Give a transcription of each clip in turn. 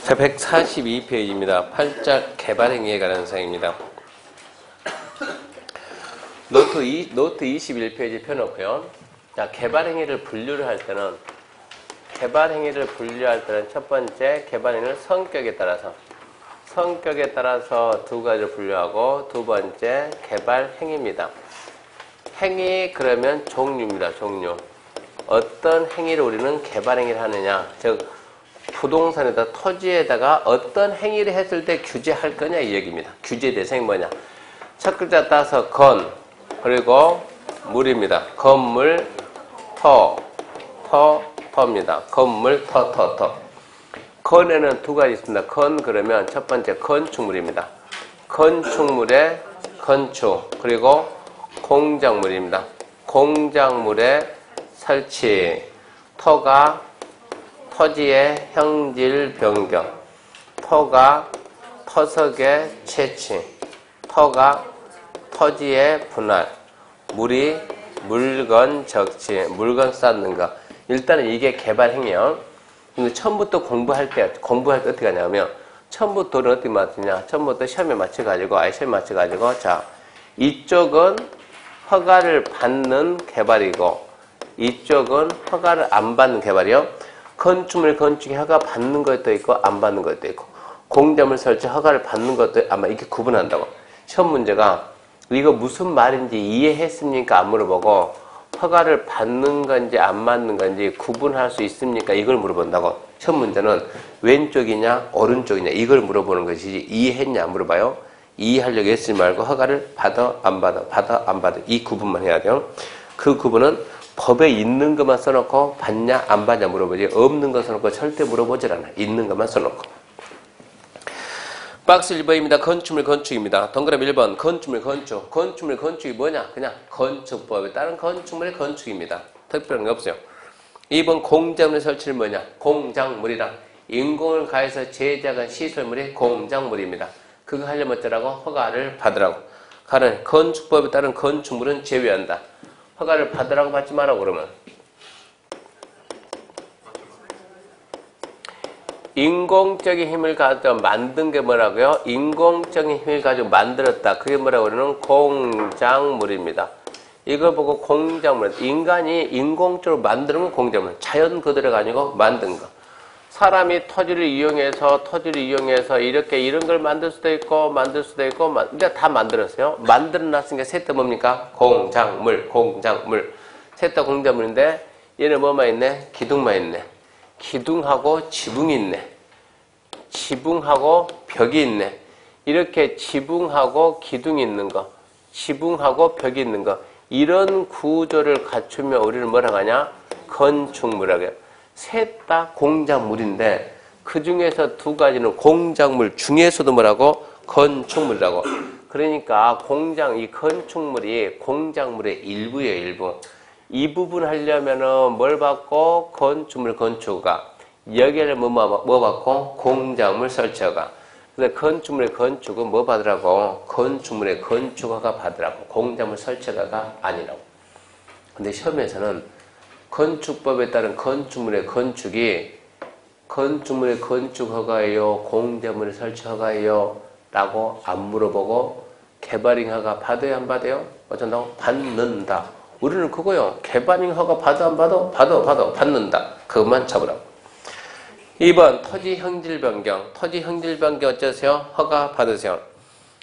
자, 142페이지입니다. 8짝 개발행위에 관한 사항입니다. 노트 21페이지 펴놓고요. 자, 개발행위를 분류를 할 때는 첫 번째 개발행위를 성격에 따라서 두 가지를 분류하고, 두 번째 개발행위입니다. 행위 그러면 종류입니다. 종류. 어떤 행위를 우리는 개발행위를 하느냐, 즉 부동산에다 토지에다가 어떤 행위를 했을 때 규제할 거냐 이 얘기입니다. 규제 대상이 뭐냐. 첫 글자 따서 건, 그리고 물입니다. 건물, 터입니다. 건물, 터. 건에는 두 가지 있습니다. 건 그러면 첫 번째 건축물입니다. 건축물의 건축, 그리고 공작물입니다. 공작물의 설치, 터가 토지의 형질 변경, 터가 터석의 채취, 터가 토지의 분할, 물이 물건 적치, 물건 쌓는 거. 일단은 이게 개발행위요. 근데 처음부터 공부할 때 어떻게 하냐면, 처음부터는 어떻게 맞추냐? 처음부터 시험에 맞춰가지고, 자, 이쪽은 허가를 받는 개발이고, 이쪽은 허가를 안 받는 개발이요. 건축물 건축에 허가 받는 것도 있고 안 받는 것도 있고, 공작물 설치 허가를 받는 것도 아마 이렇게 구분한다고. 시험 문제가 이거 무슨 말인지 이해했습니까? 안 물어보고, 허가를 받는 건지 안 받는 건지 구분할 수 있습니까? 이걸 물어본다고. 시험 문제는 왼쪽이냐 오른쪽이냐 이걸 물어보는 것이지, 이해했냐 안 물어봐요. 이해하려고 했지 말고 허가를 받아 안 받아 이 구분만 해야 돼요. 그 구분은 법에 있는 것만 써놓고 받냐 안 받냐 물어보지, 없는 거 써놓고 절대 물어보질 않아. 있는 것만 써놓고. 박스 1번입니다. 건축물 건축입니다. 동그라미 1번 건축물 건축. 건축물 건축이 뭐냐? 그냥 건축법에 따른 건축물의 건축입니다. 특별한 게 없어요. 2번 공작물의 설치는 뭐냐? 공작물이랑 인공을 가해서 제작한 시설물이 공작물입니다. 그거 하려면 어쩌라고? 허가를 받으라고. 가는 건축법에 따른 건축물은 제외한다. 허가를 받으라고 받지 마라고 그러면. 인공적인 힘을 가지고 만든 게 뭐라고요? 인공적인 힘을 가지고 만들었다. 그게 뭐라고 그러는? 공작물입니다. 이걸 보고 공작물, 인간이 인공적으로 만드는 건 공작물. 자연 그대로가 아니고 만든 거. 사람이 토지를 이용해서 이렇게 이런 걸 만들 수도 있고 그러니까 다 만들었어요. 만들어 놨으니까 셋 다 뭡니까? 공작물. 셋 다 공작물인데 얘는 뭐만 있네? 기둥만 있네. 기둥하고 지붕이 있네. 지붕하고 벽이 있네. 이렇게 지붕하고 기둥이 있는 거, 지붕하고 벽이 있는 거, 이런 구조를 갖추면 우리는 뭐라고 하냐? 건축물이라고 해요. 셋 다 공작물인데 그 중에서 두 가지는 공작물 중에서도 뭐라고? 건축물이라고. 그러니까 이 건축물이 공작물의 일부예요. 일부. 이 부분 하려면은 뭘 받고? 건축물 건축가. 여기를 뭐 받고? 공작물 설치허가. 근데 건축물의 건축은 뭐 받으라고? 건축물의 건축허가 받으라고. 공작물 설치허가가 아니라고. 근데 시험에서는 건축법에 따른 건축물의 건축이 건축물의 건축허가예요? 공작물의 설치허가예요? 라고 안 물어보고 개발행위허가 받아요? 안 받아요? 어쩐다고? 받는다. 우리는 그거요. 개발행위허가 받아 안 받아? 받는다. 그것만 잡으라고. 2번 토지 형질 변경. 토지 형질 변경 어쩌세요? 허가 받으세요.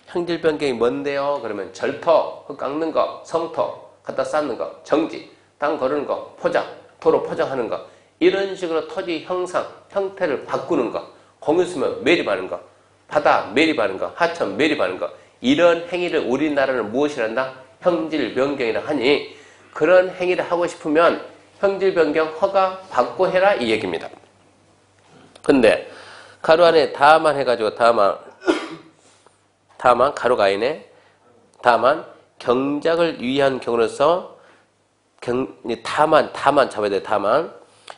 형질 변경이 뭔데요? 그러면 절터, 흙 깎는 거, 성터, 갖다 쌓는 거, 정지, 땅 거르는 거, 포장, 도로 포장하는 거, 이런 식으로 토지 형태를 바꾸는 거, 공유수면 매립하는 거, 바다 매립하는 거, 하천 매립하는 거, 이런 행위를 우리나라는 무엇이라 한다? 형질 변경이라 하니, 그런 행위를 하고 싶으면 형질 변경 허가 받고 해라 이 얘기입니다. 근데 가로 안에 다만 해가지고 다만 가로가 아니네. 다만 경작을 위한 경우로서 다만 잡아야 돼. 다만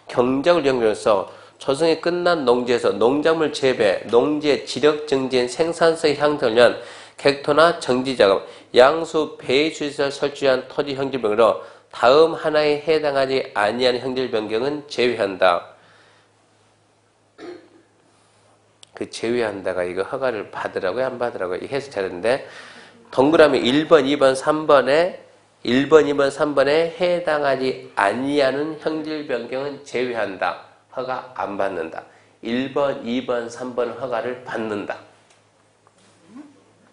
경작을 위한 경우로서 조성이 끝난 농지에서 농작물 재배, 농지의 지력 증진, 생산성 향상을 위한 객토나 정지작업, 양수 배수시설 설치한 토지 형질 변경으로 다음 하나에 해당하지 아니한 형질 변경은 제외한다. 그 제외한다가 이거 허가를 받으라고요? 안 받으라고요? 이 해석 잘했는데 동그라미 1번, 2번, 3번에 1번, 2번, 3번에 해당하지 아니하는 형질 변경은 제외한다. 허가 안 받는다. 1번, 2번, 3번 허가를 받는다.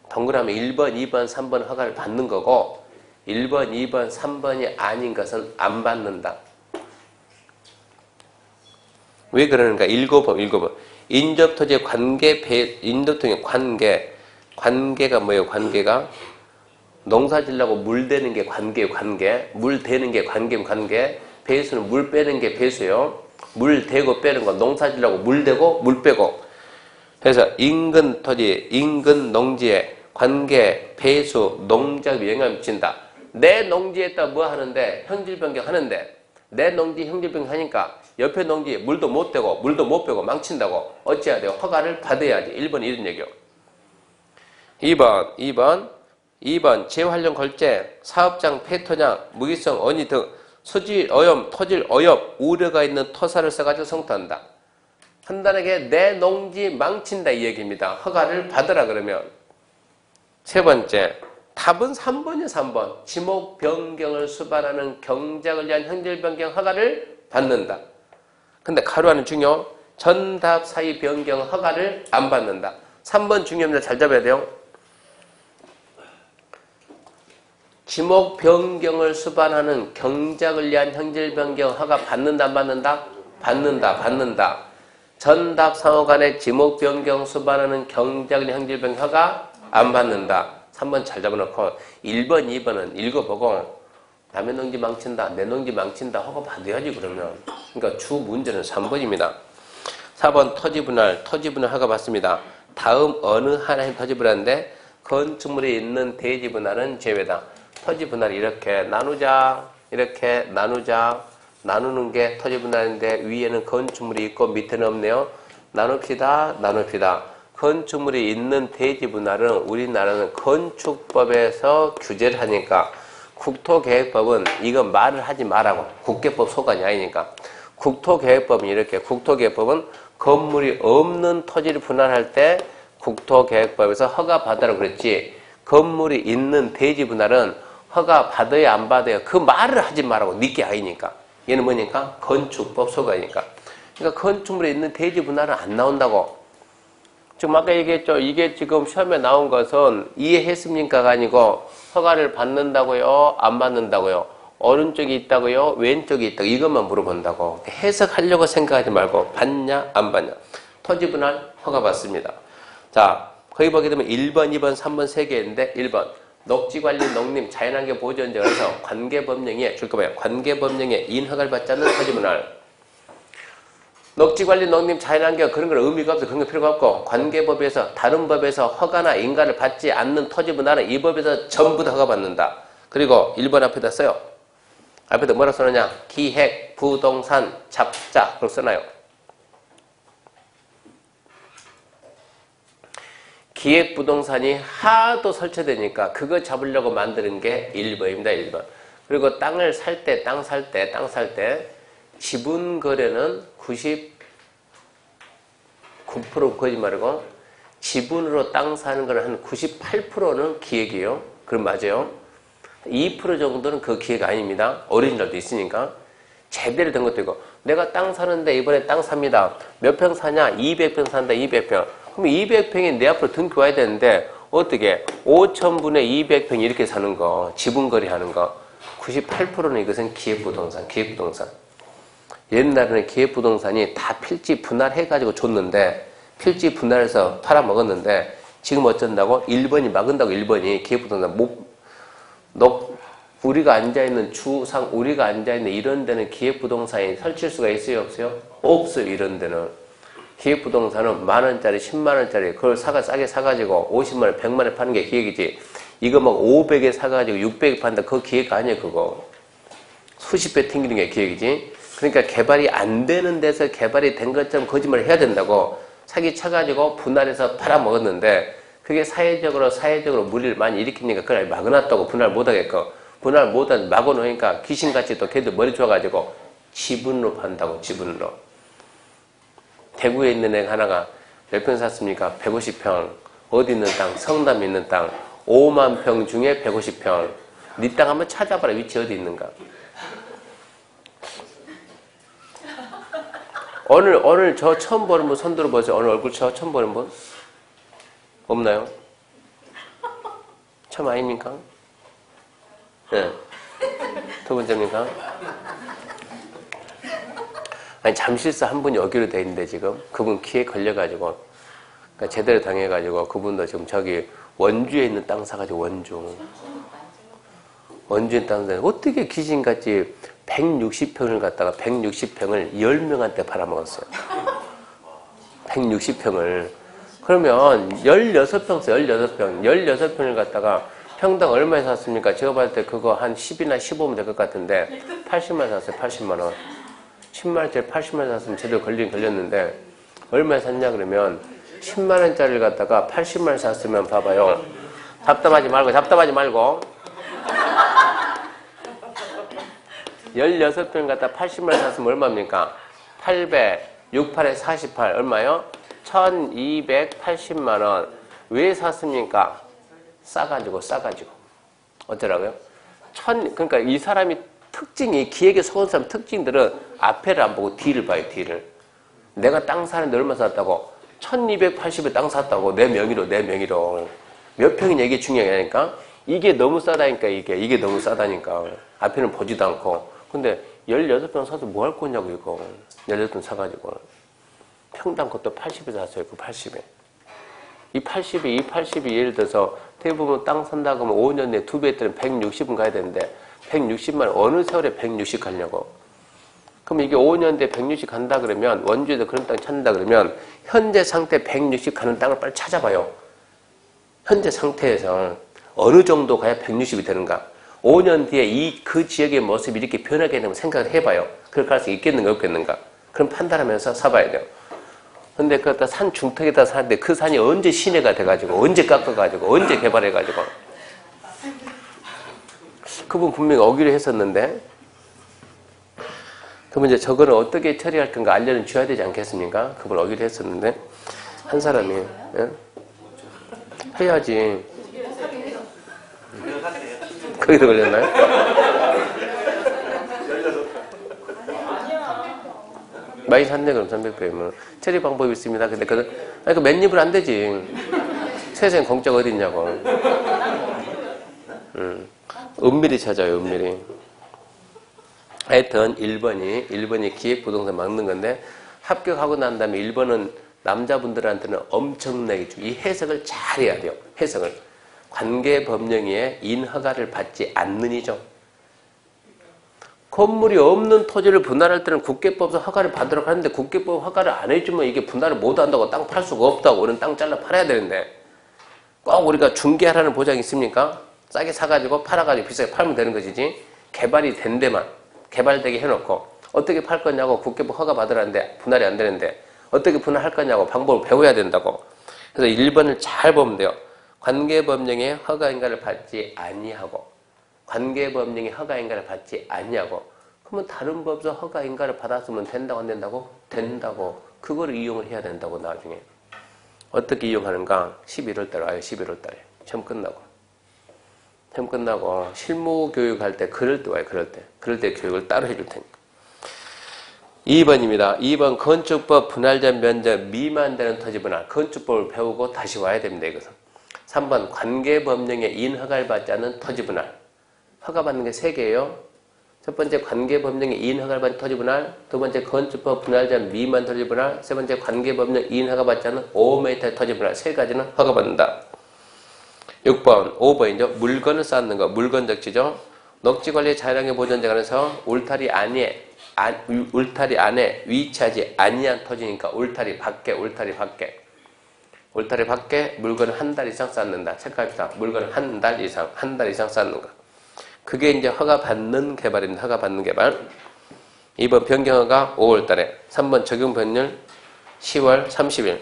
동그라미 1번, 2번, 3번 허가를 받는 거고 1번, 2번, 3번이 아닌 것은 안 받는다. 왜 그러는가? 읽어봐. 인접토지의 인접토지의 관계가 뭐예요? 관계가 농사 지려고 물 대는 게 관계예요. 물 대는 게 관계. 배수는 물 빼는 게 배수요. 물 대고 빼는 거. 농사 지려고 물 대고 물 빼고. 그래서 인근 토지, 인근 농지에 관계, 배수, 농작에 영향을 미친다. 내 농지에다 뭐 하는데? 형질 변경하는데 내 농지 형질 변경하니까 옆에 농지에 물도 못 대고 물도 못 빼고 망친다고 어찌해야 돼요? 허가를 받아야지. 1번 이런 얘기요. 2번 재활용 걸재, 사업장 폐토량, 무기성 언이 등 소질 오염, 토질 오염, 우려가 있는 토사를 써가지고 성토한다. 한단하게 내 농지 망친다 이 얘기입니다. 허가를 받으라 그러면. 세 번째, 답은 3번이요. 3번. 지목 변경을 수반하는 경작을 위한 형질 변경 허가를 받는다. 근데 가로 안에 중요. 전답 사이 변경 허가를 안 받는다. 3번 중요합니다. 잘 잡아야 돼요. 지목 변경을 수반하는 경작을 위한 형질 변경 허가 받는다 안 받는다? 받는다. 전답 상호 간의 지목 변경 수반하는 경작을 위한 형질 변경 허가 안 받는다. 3번 잘 잡아놓고 1번, 2번은 읽어보고 남의 농지 망친다, 내 농지 망친다 허가 받아야지 그러면. 그러니까 주 문제는 3번입니다. 4번 토지 분할 허가 받습니다. 다음 어느 하나의 토지 분할인데 건축물에 있는 대지 분할은 제외다. 토지 분할이 이렇게 나누는 게 토지 분할인데 위에는 건축물이 있고 밑에는 없네요. 나눕시다. 건축물이 있는 대지 분할은 우리나라는 건축법에서 규제를 하니까 국토계획법은 이거 말을 하지 말라고. 국계법 소관이 아니니까. 국토계획법은 이렇게. 국토계획법은 건물이 없는 토지를 분할할 때 국토계획법에서 허가 받으라고 그랬지. 건물이 있는 대지 분할은 허가 받아야 안 받아야 그 말을 하지 말라고. 니께 아니니까. 얘는 뭐니까? 건축법 소관이니까. 그러니까 건축물에 있는 대지 분할은 안 나온다고. 지금 아까 얘기했죠. 이게 지금 시험에 나온 것은 이해했습니까가 아니고 허가를 받는다고요? 안 받는다고요? 오른쪽이 있다고요? 왼쪽이 있다고? 이것만 물어본다고. 해석하려고 생각하지 말고 받냐 안 받냐. 토지 분할 허가 받습니다. 자, 거기 보게 되면 1번, 2번, 3번 3개인데 1번 녹지관리 농림 자연환경 보존제에서 관계법령에 관계법령에 인허가를 받지 않는 토지 분할. 녹지관리 농림 자연환경 그런 건 의미가 없어. 그런 거 필요가 없고 관계법에서 다른 법에서 허가나 인가를 받지 않는 토지 분할은 이 법에서 전부 다 허가받는다. 그리고 1번 앞에다 써요. 앞에다 뭐라고 써놓냐? 기획, 부동산, 잡자 그렇게 써놔요. 기획 부동산이 하도 설치되니까 그거 잡으려고 만드는 게 1번입니다. 1번. 그리고 땅 살 때 지분 거래는 99% 거짓말이고 지분으로 땅 사는 거는 한 98%는 기획이에요. 그럼 맞아요. 2% 정도는 그 기획 아닙니다. 오리지널도 있으니까. 제대로 된 것도 있고 내가 땅 사는데 이번에 땅 삽니다. 몇 평 사냐? 200평 산다. 200평. 그럼 200평이 내 앞으로 등기 와야 되는데 어떻게? 5,000분의 200평 이렇게 사는 거. 지분 거래하는 거. 98%는 이것은 기획부동산. 옛날에는 기획부동산이 다 필지 분할해가지고 줬는데 필지 분할해서 팔아먹었는데 지금 어쩐다고? 1번이 막은다고. 1번이 기획부동산 우리가 앉아있는 우리가 앉아있는 이런 데는 기획부동산이 설칠 수가 있어요? 없어요? 없어요. 이런 데는 기획부동산은 만원짜리 10만원짜리 그걸 싸게 사가지고 50만원 100만원에 파는 게 기획이지. 이거 막 500에 사가지고 600에 판다. 그거 기획 아니에요. 그거 수십 배 튕기는 게 기획이지. 그러니까 개발이 안 되는 데서 개발이 된 것처럼 거짓말을 해야 된다고. 사기 쳐가지고 분할해서 팔아먹었는데 그게 사회적으로 무리를 많이 일으키니까 그걸 막아놨다고. 분할 못하게끔. 분할 못하게 막아놓으니까 귀신같이 또 걔들 머리 좋아가지고 지분으로 판다고. 지분으로. 대구에 있는 애가 하나가 몇 평 샀습니까? 150평. 어디 있는 땅? 성남에 있는 땅. 5만 평 중에 150평. 네 땅 한번 찾아봐라. 위치 어디 있는가? 오늘 저 처음 보는 분 손 들어보세요. 오늘 얼굴 저 처음 보는 분? 없나요? 처음 아닙니까? 네. 두 번째입니까? 아니, 잠실서 한 분이 오기로 돼 있는데, 지금. 그분 키에 걸려가지고. 그러니까 제대로 당해가지고, 그분도 지금 저기 원주에 있는 땅 사가지고, 원주. 원주에 땅 사가지고, 어떻게 귀신같이 160평을 갖다가 160평을 10명한테 팔아먹었어요. 160평을. 그러면 16평 써, 16평. 16평을 갖다가 평당 얼마에 샀습니까? 제가 봤을 때 그거 한 10이나 15면 될 것 같은데 80만 원 샀어요. 80만 원. 10만 원짜리 80만 원 샀으면 제대로 걸렸는데 얼마에 샀냐 그러면 10만 원짜리를 갖다가 80만 원 샀으면 봐봐요. 답답하지 말고 16평 갖다 80만 원 샀으면 얼마입니까? 800, 68에 48 얼마요? 1280만 원. 왜 샀습니까? 싸가지고. 어쩌라고요? 그러니까 이 사람이 특징이, 기획에 속은 사람 특징들은 앞에를 안 보고 뒤를 봐요, 뒤를. 내가 땅 사는데 얼마 샀다고? 1280에 땅 샀다고. 내 명의로. 몇 평이냐, 이게 중요하니까. 이게 너무 싸다니까, 이게 너무 싸다니까. 앞에는 보지도 않고. 근데 16평 사서 뭐 할 거냐고, 이거. 16평 사가지고. 평당 그것도 80에 샀어요, 그 80에. 이 80이 예를 들어서 대부분 땅 산다 그러면 5년 내에 2배 했더니 160은 가야 되는데 160만 원 어느 세월에 160 가냐고. 그럼 이게 5년 뒤에 160 간다 그러면 원주에도 그런 땅 찾는다 그러면 현재 상태 160 가는 땅을 빨리 찾아봐요. 현재 상태에서 어느 정도 가야 160이 되는가. 5년 뒤에 그 지역의 모습이 이렇게 변하게 되면 생각을 해봐요. 그럴 가능성이 있겠는가 없겠는가. 그럼 판단하면서 사봐야 돼요. 근데 그것도 산 중턱에다 사는데 그 산이 언제 시내가 돼가지고 언제 깎아가지고 언제 개발해가지고 그분 분명히 오기로 했었는데 그러면 이제 저거는 어떻게 처리할 건가 알려는 줘야 되지 않겠습니까? 그분 오기로 했었는데 한 사람이 예? 해야지. 거기도 걸렸나요? 많이 샀네 그럼 300배면 처리 방법이 있습니다. 근데 그 맨입을 안 되지. 세상에 공짜가 어디 있냐고. 은밀히 찾아요. 은밀히. 하여튼 1번이 기획부동산 막는 건데 합격하고 난 다음에 1번은 남자분들한테는 엄청나게 이 해석을 잘 해야 돼요. 해석을. 관계법령에 인허가를 받지 않는이죠. 건물이 없는 토지를 분할할 때는 국계법에서 허가를 받으라고 하는데 국계법 허가를 안 해주면 이게 분할을 못 한다고 땅 팔 수가 없다고. 우리는 땅 잘라 팔아야 되는데 꼭 우리가 중개하라는 보장이 있습니까? 싸게 사가지고 팔아가지고 비싸게 팔면 되는 것이지 개발이 된 데만 개발되게 해놓고 어떻게 팔 거냐고 국계법 허가 받으라는데 분할이 안 되는데 어떻게 분할할 거냐고 방법을 배워야 된다고. 그래서 1번을 잘 보면 돼요. 관계법령에 허가인가를 받지 아니하고 관계법령에 허가인가를 받지 않냐고. 그러면 다른 법에서 허가인가를 받았으면 된다고 안 된다고? 된다고. 그걸 이용을 해야 된다고 나중에. 어떻게 이용하는가? 11월 달에 와요. 11월 달에. 시험 끝나고 실무 교육할 때 그럴 때 와요. 그럴 때 교육을 따로 해줄 테니까. 2번입니다. 2번 건축법 분할전 면적 미만되는 토지 분할. 건축법을 배우고 다시 와야 됩니다. 이것은. 3번 관계법령에 인허가를 받지 않는 토지 분할. 허가받는 게 3개예요. 첫 번째 관계법령에 인허가를 받는 토지 분할, 두 번째 건축법 분할전 미만 토지 분할, 세 번째 관계법령 인허가 받지 않는 5m 토지 분할. 3가지는 허가받는다. 6번, 5번이죠. 물건을 쌓는 거. 물건 적지죠. 녹지관리 자연환경 보전제 관해서 울타리 안에 위치하지 아니한 토지니까 울타리 밖에 물건을 한 달 이상 쌓는다. 체크합시다. 물건을 한 달 이상 쌓는 거. 그게 이제 허가받는 개발입니다. 허가받는 개발. 2번 변경허가 5월달에. 3번 적용 변율 10월 30일.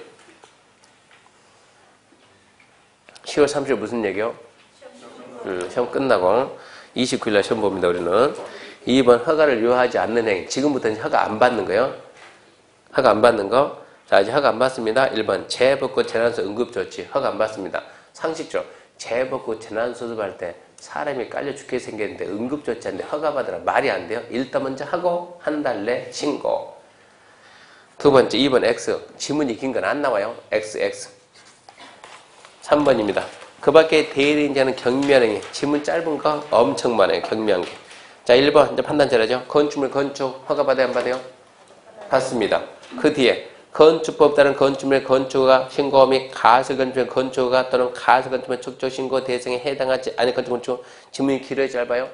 10월 30일 무슨 얘기요? 시험 끝나고 29일날 시험 봅니다. 우리는. 2번 허가를 요하지 않는 행위. 지금부터는 허가 안 받는 거예요. 허가 안 받는 거. 자, 이제 허가 안 받습니다. 1번 재벚꽃 재난수 응급조치 허가 안 받습니다. 상식적으로 재벚꽃 재난수습할 때 사람이 깔려 죽게 생겼는데 응급조치하는데 허가 받으라 말이 안 돼요. 일단 먼저 하고 한 달 내 신고. 두 번째 2번 X 지문이 긴 건 안 나와요. XX 3번입니다. 그 밖에 대리인자는 경미하는 게 지문 짧은 거 엄청 많아요. 경미한 게. 자 1번 이제 판단 잘하죠. 건축물 건축 허가 받아야 안 받아요? 받습니다. 그 뒤에 건축법 따른 건축물 건축가 신고 및 가설 건축물 건축가 또는 가설 건축물 촉조 신고 대상에 해당하지 않은 건축물 건축 지문이 길어요 짧아요?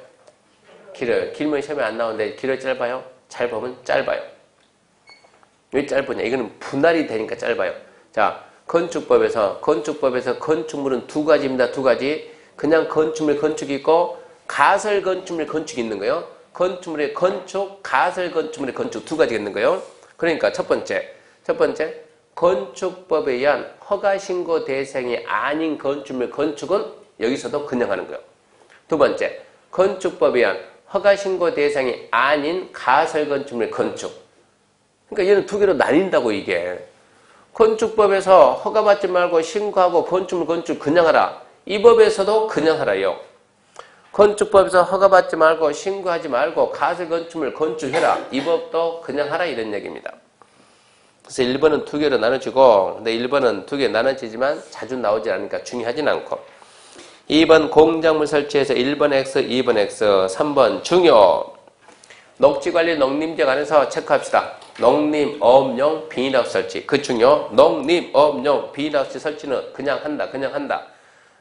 길어요. 길면 시험에 안 나오는데 길어요 짧아요? 짧으면 짧아요. 왜 짧으냐? 이거는 분할이 되니까 짧아요. 자 건축법에서 건축물은 두 가지입니다. 두 가지. 그냥 건축물 건축이 있고 가설 건축물 건축이 있는 거예요. 건축물의 건축, 가설 건축물의 건축 두 가지가 있는 거예요. 그러니까 첫 번째 건축법에 의한 허가신고 대상이 아닌 건축물 건축은 여기서도 그냥 하는 거예요. 두 번째 건축법에 의한 허가신고 대상이 아닌 가설 건축물 건축. 그러니까 얘는 두 개로 나뉜다고 이게. 건축법에서 허가받지 말고 신고하고 건축물 건축 그냥 하라. 이 법에서도 그냥 하라요. 건축법에서 허가받지 말고 신고하지 말고 가설 건축물 건축해라. 이 법도 그냥 하라 이런 얘기입니다. 그래서 1번은 두 개로 나눠지고 근데 1번은 두 개 나눠지지만 자주 나오지 않으니까 중요하진 않고 2번 공작물 설치해서 1번 X, 2번 X, 3번 중요 녹지관리 농림지역 안에서 체크합시다. 농림업용 비닐하우스 설치 그 중요 농림업용 비닐하우스 설치는 그냥 한다.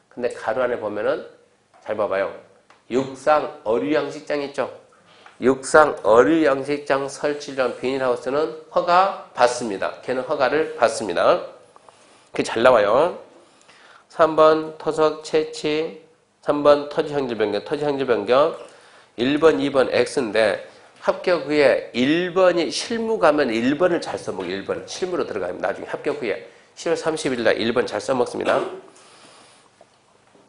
근데 가로 안에 보면은 잘 봐봐요. 육상 어류양식장 있죠. 육상 어류양식장 설치한 비닐하우스는 허가 받습니다. 걔는 허가를 받습니다. 그게 잘 나와요. 3번 토속 채취 3번 토지 형질 변경 1번 2번 X인데 합격 후에 1번이 실무 가면 1번을 잘 써먹어요. 1번 실무로 들어가면 나중에 합격 후에 10월 30일 날 1번 잘 써먹습니다.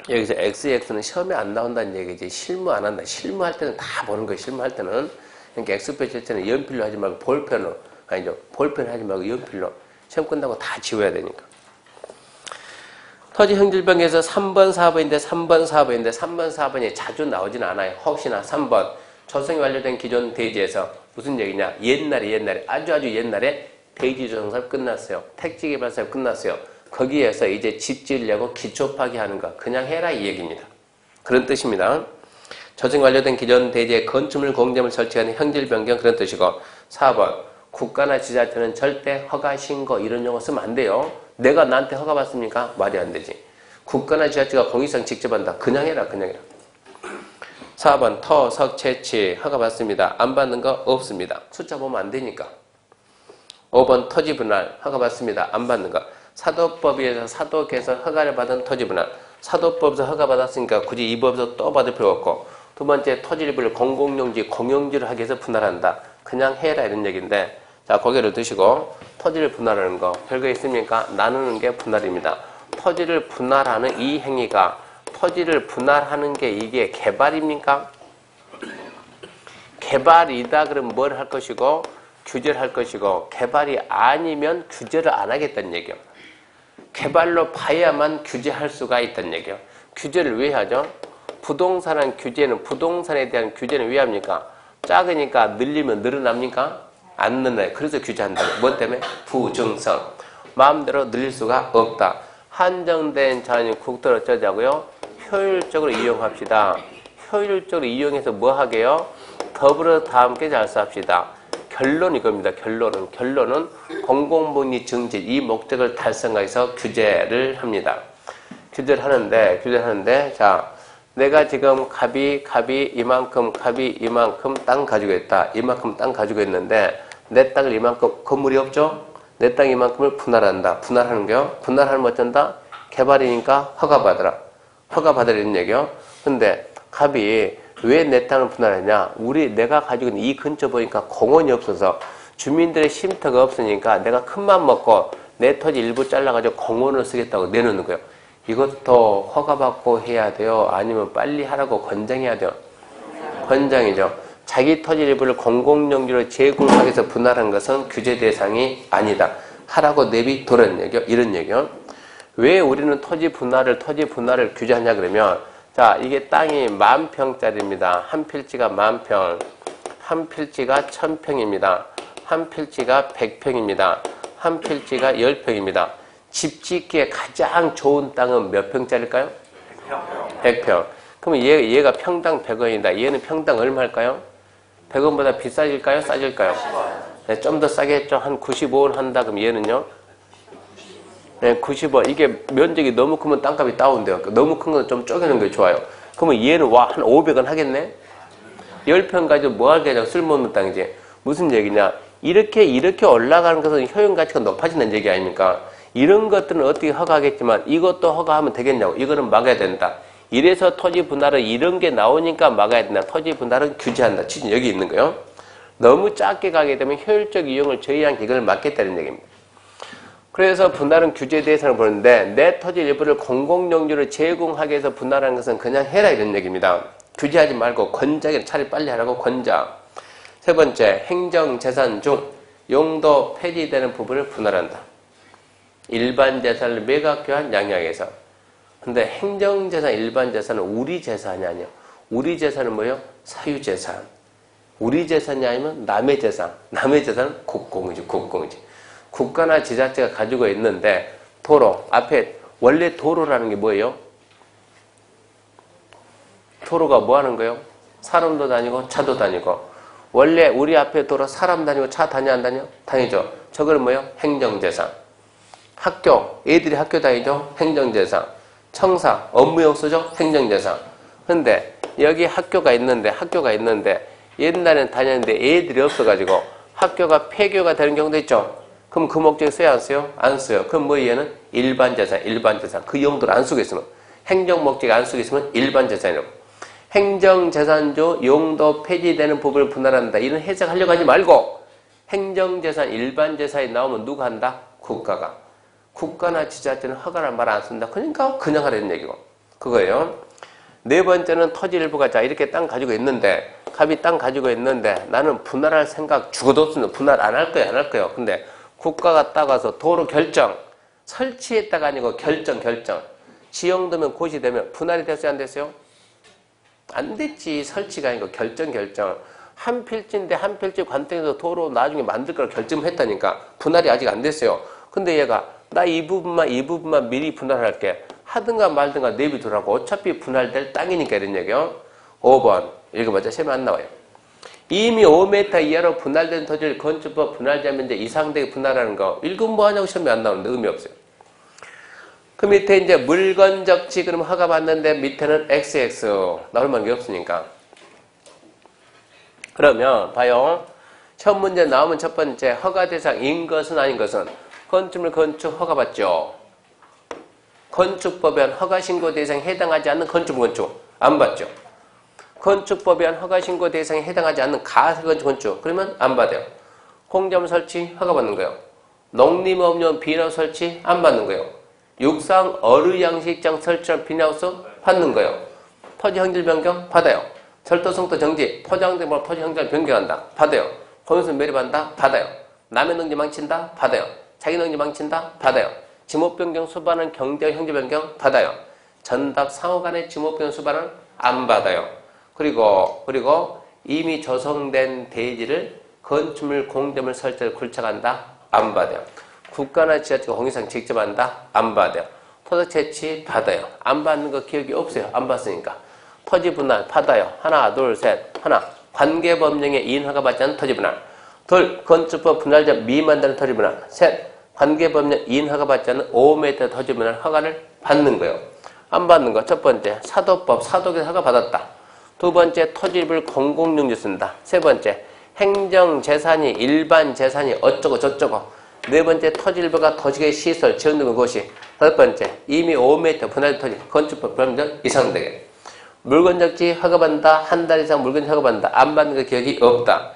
여기서 XX는 시험에 안 나온다는 얘기지. 실무 안 한다. 실무할 때는 다 보는 거예요. 실무할 때는. 그러니까 X표 칠 때는 연필로 하지 말고 볼펜으로. 아니죠. 볼펜 하지 말고 연필로. 시험 끝나고 다 지워야 되니까. 토지 형질병에서 3번, 4번인데 3번, 4번이 자주 나오진 않아요. 혹시나 3번. 조성이 완료된 기존 대지에서 무슨 얘기냐. 옛날에 아주 옛날에 대지 조성사업 끝났어요. 택지개발사업 끝났어요. 거기에서 이제 집 지으려고 기초 파기하는 거 그냥 해라 이 얘기입니다. 그런 뜻입니다. 조정 완료된 기존 대지에 건축물 공작물 설치하는 형질 변경 그런 뜻이고 4번 국가나 지자체는 절대 허가 신고 이런 용어 쓰면 안 돼요. 내가 나한테 허가 받습니까? 말이 안 되지. 국가나 지자체가 공익성 직접 한다. 그냥 해라. 4번 토석 채취 허가 받습니다. 안 받는 거 없습니다. 숫자 보면 안 되니까. 5번 토지 분할 허가 받습니다. 안 받는 거. 사도법에서 사도 개설 허가를 받은 토지 분할. 사도법에서 허가 받았으니까 굳이 이 법에서 또 받을 필요 없고. 두 번째 토지를 공공용지, 공용지를 하기 위해서 분할한다. 그냥 해라 이런 얘기인데 자 고개를 드시고 토지를 분할하는 거 별거 있습니까? 나누는 게 분할입니다. 토지를 분할하는 이 행위가 토지를 분할하는 게 이게 개발입니까? 개발이다 그러면 뭘 할 것이고 규제를 할 것이고 개발이 아니면 규제를 안 하겠다는 얘기예요. 개발로 봐야만 규제할 수가 있다는 얘기예요. 규제를 왜 하죠? 부동산은 규제는 부동산에 대한 규제는 왜 합니까? 작으니까 늘리면 늘어납니까? 안 늘어나요. 그래서 규제한다. 뭐 때문에? 부정성. 마음대로 늘릴 수가 없다. 한정된 자원이 국토를 어쩌자고요? 효율적으로 이용합시다. 효율적으로 이용해서 뭐 하게요? 더불어 다 함께 잘 삽시다. 결론 이겁니다. 결론은 공공복리 증진 이 목적을 달성하기 위해서 규제를 합니다. 규제를 하는데 자 내가 지금 갑이 이만큼 땅 가지고 있다. 이만큼 땅 가지고 있는데 내 땅을 이만큼 건물이 없죠? 내 땅 이만큼을 분할한다. 분할하는 거요. 분할하면 어쩐다? 개발이니까 허가받으라. 허가받으라는 얘기요. 근데 갑이 왜 내 땅을 분할하냐? 내가 가지고 있는 이 근처 보니까 공원이 없어서 주민들의 쉼터가 없으니까 내가 큰맘 먹고 내 토지 일부 잘라가지고 공원을 쓰겠다고 내놓는 거예요. 이것도 허가받고 해야 돼요? 아니면 빨리 하라고 권장해야 돼요? 권장이죠. 자기 토지 일부를 공공용지로 재구하기 위해서 분할한 것은 규제 대상이 아니다. 하라고 내비두라는 얘기요. 이런 얘기요. 왜 우리는 토지 분할을 규제하냐 그러면, 자, 이게 땅이 10,000평짜리입니다. 한 필지가 10,000평, 한 필지가 1,000평입니다. 한 필지가 100평입니다. 한 필지가 10평입니다. 집 짓기에 가장 좋은 땅은 몇 평짜리일까요? 100평. 그러면 얘가 평당 100원이다. 얘는 평당 얼마일까요? 100원보다 비싸질까요? 싸질까요? 네, 좀 더 싸게 했죠. 한 95원 한다. 그럼 얘는요? 네, 90원. 이게 면적이 너무 크면 땅값이 다운돼요. 너무 큰 건 좀 쪼개는 게 좋아요. 그러면 얘는 와, 한 500원 하겠네? 10평 가지고 뭐 하겠냐고. 쓸모없는 땅이지. 무슨 얘기냐? 이렇게 올라가는 것은 효용 가치가 높아지는 얘기 아닙니까? 이런 것들은 어떻게 허가하겠지만 이것도 허가하면 되겠냐고. 이거는 막아야 된다. 이래서 토지 분할은 이런 게 나오니까 막아야 된다. 토지 분할은 규제한다. 취지 여기 있는 거요. 너무 작게 가게 되면 효율적 이용을 저해한 이걸 막겠다는 얘기입니다. 그래서 분할은 규제에 대해서는 보는데 내 토지 일부를 공공용지로 제공하기 위해서 분할하는 것은 그냥 해라 이런 얘기입니다. 규제하지 말고 권장해. 차라리 빨리 하라고 권장. 세 번째, 행정재산 중 용도 폐지되는 부분을 분할한다. 일반 재산을 매각교환 양양해서. 근데 행정재산, 일반 재산은 우리 재산이 아니에요. 우리 재산은 뭐예요? 사유재산. 우리 재산이 아니면 남의 재산. 남의 재산은 국공이지. 국가나 지자체가 가지고 있는데 도로, 앞에 원래 도로라는 게 뭐예요? 도로가 뭐 하는 거예요? 사람도 다니고 차도 다니고. 원래 우리 앞에 도로 사람 다니고 차 다녀 안 다녀? 다니죠. 저거는 뭐예요? 행정재산. 학교, 애들이 학교 다니죠? 행정재산. 청사, 업무용 쓰죠? 행정재산. 근데 여기 학교가 있는데 옛날에는 다녔는데 애들이 없어가지고 학교가 폐교가 되는 경우도 있죠? 그럼 그 목적에 써야 안 써요? 안 써요. 그럼 뭐 얘는 일반재산. 그 용도를 안 쓰고 있으면. 행정 목적에 안 쓰고 있으면 일반재산이라고. 행정재산조 용도 폐지되는 부분을 분할한다. 이런 해석하려고 하지 말고 행정재산, 일반재산이 나오면 누가 한다? 국가가. 국가나 지자체는 허가를 말 안 쓴다. 그러니까 그냥 하라는 얘기고. 그거예요. 네 번째는 토지 일부가 자 이렇게 땅 가지고 있는데 갑이 땅 가지고 있는데 나는 분할할 생각 죽어도 없으면 분할 안 할 거예요. 근데 국가가 따가서 도로 결정. 설치했다가 아니고 결정. 지형되면 고시 되면 분할이 됐어요? 안 됐어요? 안 됐지. 설치가 아니고 결정. 한 필지인데 한 필지 관청에서 도로 나중에 만들 거라 결정했다니까. 분할이 아직 안 됐어요. 근데 얘가 나 이 부분만 미리 분할할게. 하든가 말든가 내비두라고. 어차피 분할될 땅이니까 이런 얘기요. 5번. 읽어보자. 세면 안 나와요. 이미 5m 이하로 분할된 토지를 건축법 분할자면제 이상되게 분할하는 거. 읽으면 뭐하냐고 시험에 안 나오는데 의미 없어요. 그 밑에 이제 물건적지 그럼 허가 받는데 밑에는 XX. 나올 만한 게 없으니까. 그러면 봐요. 시험 문제 나오면 첫 번째 허가 대상인 것은 아닌 것은 건축물 건축 허가 받죠. 건축법에 한 허가신고 대상에 해당하지 않는 건축물 건축 안 받죠. 건축법에 한 허가신고 대상에 해당하지 않는 가설건축 건축 그러면 안 받아요. 공점 설치 허가받는 거예요. 농림업용 비닐하우스 설치 안 받는 거예요. 육상 어류양식장 설치한 비닐하우스 받는 거예요. 토지 형질 변경 받아요. 철도성도 정지 포장된 걸 토지 형질 변경한다 받아요. 공유선 매립한다 받아요. 남의 농지 망친다 받아요. 자기 농지 망친다 받아요. 지목 변경 수반은 경제 형질 변경 받아요. 전답 상호 간의 지목 변경 수반은 안 받아요. 그리고 이미 조성된 대지를 건축물 공점을 설치를 굴착한다 안 받아요. 국가나 지자체가 공유상 직접 한다 안 받아요. 토지 채취 받아요. 안 받는 거 기억이 없어요. 안 받으니까. 토지 분할 받아요. 하나 둘 셋. 하나 관계법령에 이인허가 받지 않는 토지 분할. 둘 건축법 분할자 미만되는 토지 분할. 셋 관계법령 이인허가 받지 않는 5m 토지 분할 허가를 받는 거예요. 안 받는 거 첫 번째 사도법 사도에서 허가 받았다. 두 번째 토지를 공공용지 쓴다. 세 번째 행정재산이 일반 재산이 어쩌고 저쩌고. 네 번째 토지일부가 도시의 시설 지원되는 곳이. 다섯 번째 이미 5m 분할 토지 건축법 불합리적 이상되게. 물건적지 허가받는다. 한 달 이상 물건지 허가받는다. 안 받는 거 기억이 없다.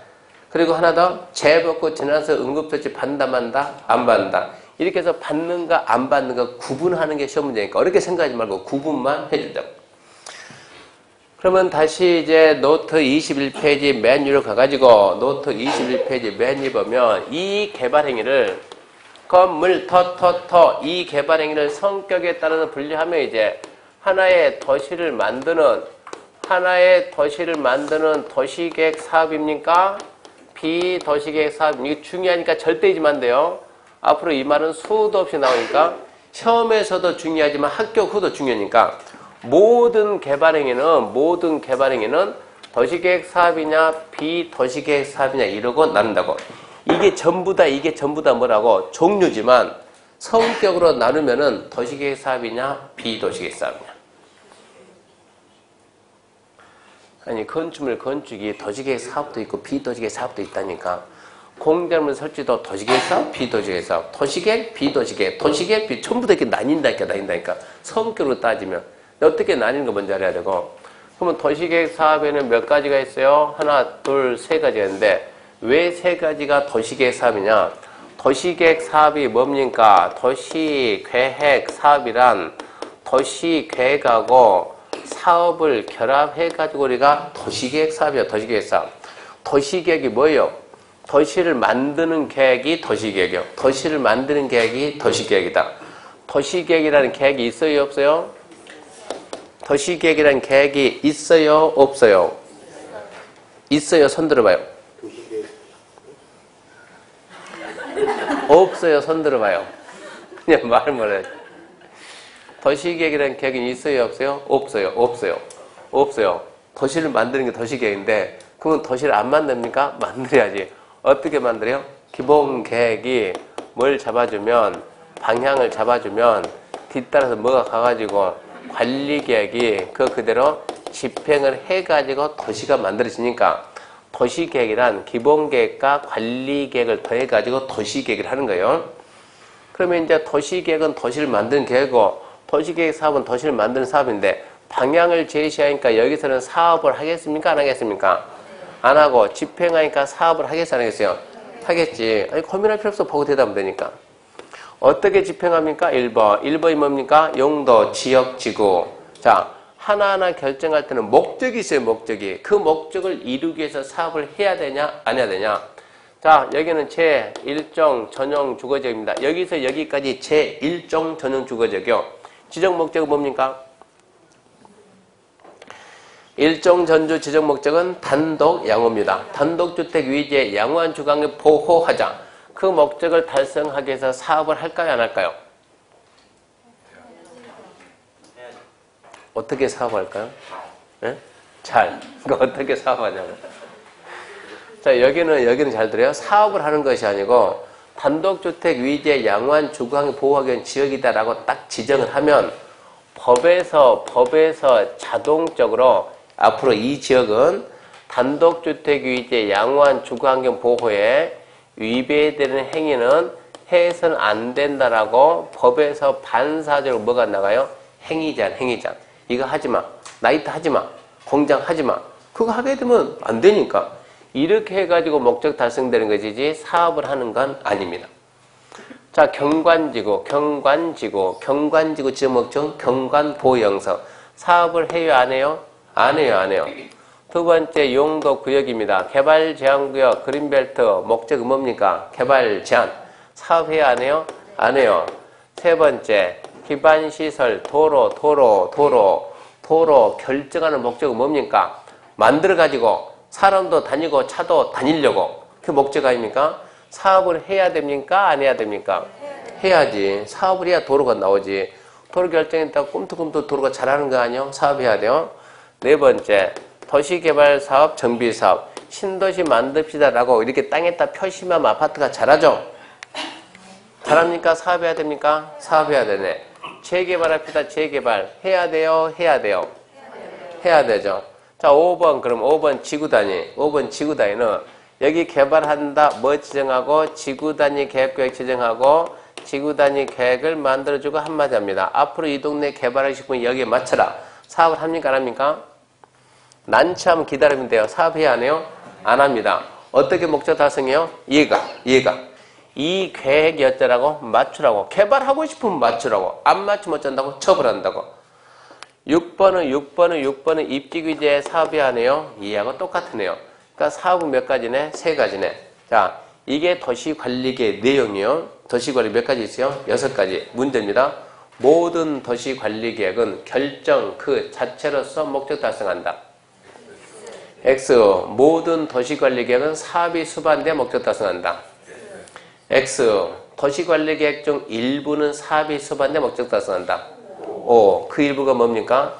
그리고 하나 더 재법고 지나서 응급처치 받는다 만다 안 받는다. 이렇게 해서 받는가 안 받는가 구분하는 게 시험 문제니까 어렵게 생각하지 말고 구분만 해주자고. 그러면 다시 이제 노트 21페이지 맨 위로 가가지고 노트 21페이지 맨 위 보면 이 개발 행위를 건물, 이 개발 행위를 성격에 따라서 분류하면 이제 하나의 도시를 만드는 도시계획 사업입니까? 비도시계획 사업. 이게 중요하니까 절대 잊으면 안 돼요. 앞으로 이 말은 수도 없이 나오니까 시험에서도 중요하지만 학교 후도 중요하니까 모든 개발 행위는 도시계획 사업이냐 비도시계획 사업이냐 이러고 나눈다고. 이게 전부 다 뭐라고? 종류지만 성격으로 나누면은 도시계획 사업이냐 비도시계획 사업이냐. 아니 건축이 도시계획 사업도 있고 비도시계획 사업도 있다니까. 공작물 설치도 도시계획 사업, 비도시계획 사업, 도시계획, 비도시계획, 도시계획, 전부 다 이렇게 나뉜다니까. 성격으로 따지면 어떻게 나뉘는 거 먼저 알아야 되고. 그러면 도시계획 사업에는 몇 가지가 있어요? 하나, 둘, 세 가지가 있는데 왜 세 가지가 도시계획 사업이냐? 도시계획 사업이 뭡니까? 도시계획 사업이란 도시계획하고 사업을 결합해가지고 우리가 도시계획 사업이야. 도시계획 사업. 도시계획이 뭐예요? 도시를 만드는 계획이 도시계획이요. 도시를 만드는 계획이 도시계획이다. 도시계획이라는 계획이 있어요? 없어요? 도시계획이라는 계획이 있어요? 없어요? 있어요? 손 들어봐요. 없어요? 손 들어봐요. 그냥 말 못해. 도시계획이라는 계획이 있어요? 없어요? 없어요. 도시를 만드는 게 도시계획인데 그러면 도시를 안 만듭니까? 만들어야지. 어떻게 만들어요? 기본 계획이 뭘 잡아주면 방향을 잡아주면 뒤따라서 뭐가 가가지고 관리계획이 그대로 집행을 해가지고 도시가 만들어지니까 도시계획이란 기본계획과 관리계획을 더해가지고 도시계획을 하는 거예요. 그러면 이제 도시계획은 도시를 만드는 계획이고 도시계획 사업은 도시를 만드는 사업인데 방향을 제시하니까 여기서는 사업을 하겠습니까? 안 하겠습니까? 안 하고 집행하니까 사업을 하겠어요? 안 하겠어요? 하겠지. 아니, 고민할 필요 없어. 보고 대답하면 되니까. 어떻게 집행합니까? 1번이 뭡니까? 용도, 지역, 지구. 자, 하나하나 결정할 때는 목적이 있어요. 목적이. 그 목적을 이루기 위해서 사업을 해야 되냐? 안 해야 되냐? 자, 여기는 제1종 전용 주거지역입니다. 여기서 여기까지 제1종 전용 주거지역이요. 지정 목적은 뭡니까? 1종 전주 지정 목적은 단독 양호입니다. 단독주택 위주의 양호한 주거환경 보호하자. 그 목적을 달성하기 위해서 사업을 할까요? 안 할까요? 어떻게 사업할까요? 네? 잘. 그러니까 어떻게 사업하냐고. 자, 여기는 잘 들어요. 사업을 하는 것이 아니고 단독주택 위주의 양호한 주거환경 보호하기 위한 지역이다라고 딱 지정을 하면 법에서 자동적으로 앞으로 이 지역은 단독주택 위주의 양호한 주거환경 보호에 위배되는 행위는 해서는 안 된다라고 법에서 반사적으로 뭐가 나가요? 행위제한. 이거 하지마. 나이트 하지마. 공장 하지마. 그거 하게 되면 안 되니까. 이렇게 해가지고 목적 달성되는 것이지 사업을 하는 건 아닙니다. 자, 경관지구 지역 목적 경관보호영서. 사업을 해요? 안 해요? 안 해요. 두 번째 용도 구역입니다. 개발제한구역, 그린벨트, 목적은 뭡니까? 개발제한. 사업해요? 안 해요? 안 해요. 세 번째, 기반시설, 도로 결정하는 목적은 뭡니까? 만들어가지고 사람도 다니고 차도 다니려고. 그 목적 아닙니까? 사업을 해야 됩니까? 안 해야 됩니까? 해야지. 사업을 해야 도로가 나오지. 도로 결정했다고 꿈틀꿈틀 도로가 잘하는 거 아니에요? 사업해야 돼요. 네 번째, 도시개발사업, 정비사업. 신도시 만듭시다라고 이렇게 땅에다 표시하면 아파트가 잘하죠? 잘합니까? 사업해야 됩니까? 사업해야 되네. 재개발합시다. 재개발. 해야 돼요? 해야 되죠. 자, 5번. 그럼 5번 지구단위. 5번 지구단위는 여기 개발한다. 뭐 지정하고 지구단위 계획구역 지정하고 지구단위 계획을 만들어주고 한마디 합니다. 앞으로 이 동네 개발하고 싶으면 여기에 맞춰라. 사업을 합니까? 안 합니까? 난처하면 기다리면 돼요. 사업해야 안 해요? 안 합니다. 어떻게 목적 달성해요? 얘가. 이 계획이 어쩌라고? 맞추라고. 개발하고 싶으면 맞추라고. 안 맞추면 어쩐다고? 처벌한다고. 6번은 입지규제 사업해야 하네요. 이하고 똑같으네요. 그러니까 사업은 몇 가지네? 세 가지네. 자, 이게 도시관리계의 내용이요. 도시관리 몇 가지 있어요? 6가지. 문제입니다. 모든 도시관리계획은 결정 그 자체로서 목적 달성한다. X. 모든 도시관리계획은 사업이 수반돼 목적 달성한다. X. 도시관리계획 중 일부는 사업이 수반돼 목적 달성한다. O. 그 일부가 뭡니까?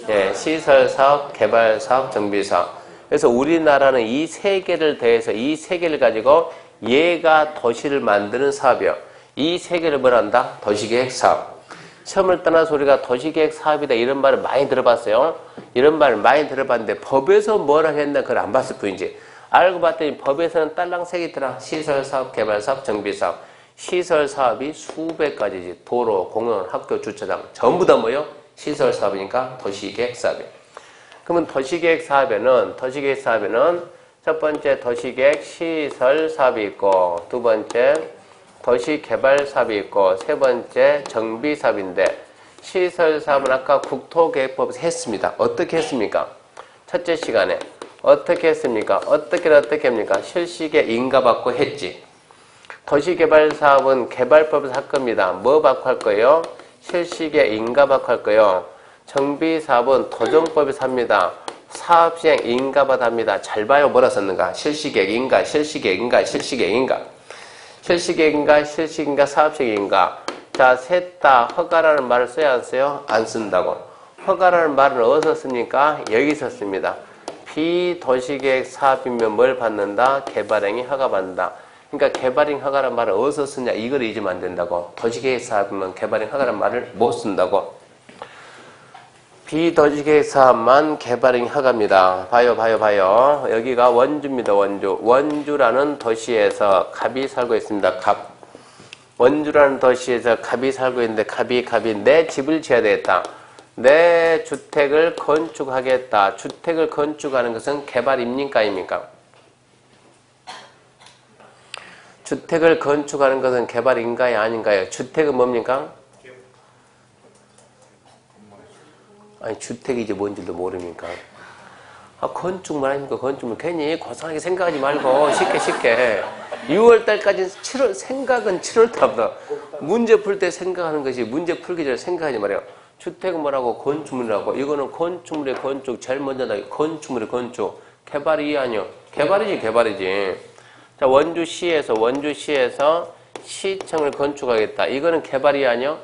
예, 시설사업, 개발사업, 정비사업. 그래서 우리나라는 이 세 개를 더해서 이 세 개를 가지고 얘가 도시를 만드는 사업이요. 이 세 개를 뭘 한다? 도시계획 사업. 시험을 떠나서 우리가 도시계획 사업이다 이런 말을 많이 들어봤어요. 이런 말을 많이 들어봤는데 법에서 뭐라 했나 그걸 안 봤을 뿐이지. 알고 봤더니 법에서는 딸랑색이 있더라. 시설사업, 개발사업, 정비사업. 시설사업이 수백 가지지. 도로, 공원, 학교, 주차장 전부 다 뭐요? 시설사업이니까 도시계획 사업이에요. 그러면 도시계획 사업에는 첫 번째 도시계획 시설 사업이 있고, 두 번째 도시개발 사업이 있고, 세 번째 정비 사업인데, 시설 사업은 아까 국토계획법에서 했습니다. 어떻게 했습니까? 첫째 시간에 어떻게 했습니까? 어떻게 합니까? 실시계 인가 받고 했지. 도시개발 사업은 개발법에서 할 겁니다. 뭐 받고 할 거예요? 실시계 인가 받고 할 거예요. 정비 사업은 도정법에서 합니다. 사업시행 인가받아 합니다. 잘 봐요. 뭐라 썼는가? 실시계획 인가, 실시계획 인가, 실시계획 인가. 실시계획 인가, 실시계획 인가, 사업시행 인가. 자, 셋 다 허가라는 말을 써야 안 써요? 안 쓴다고. 허가라는 말은 어디서 씁니까? 여기서 씁니다. 비도시계획 사업이면 뭘 받는다? 개발행위 허가 받는다. 그러니까 개발행 허가라는 말을 어디서 쓰냐? 이걸 잊으면 안 된다고. 도시계획 사업이면 개발행 허가라는 말을 못 쓴다고. 비도시계획 사업만 개발행위 허가입니다. 봐요. 여기가 원주입니다. 원주라는 도시에서 갑이 살고 있습니다. 갑. 원주라는 도시에서 갑이 살고 있는데 갑이 내 집을 지어야 되겠다. 내 주택을 건축하겠다. 주택을 건축하는 것은 개발입니까? 아닙니까? 주택을 건축하는 것은 개발인가요? 아닌가요? 주택은 뭡니까? 아니 주택이지 뭔지도 모릅니까? 건축만 하니까 건축만 괜히 고상하게 생각하지 말고 쉽게 6월달까지 생각은 7월달부터 문제 풀 때 생각하는 것이 문제 풀기 전에 생각하지 말아요. 주택은 뭐라고? 건축물이라고. 이거는 건축물의 건축 제일 먼저 나 건축물의 건축. 개발이 아니요. 개발이지. 자, 원주시에서 시청을 건축하겠다. 이거는 개발이 아니요.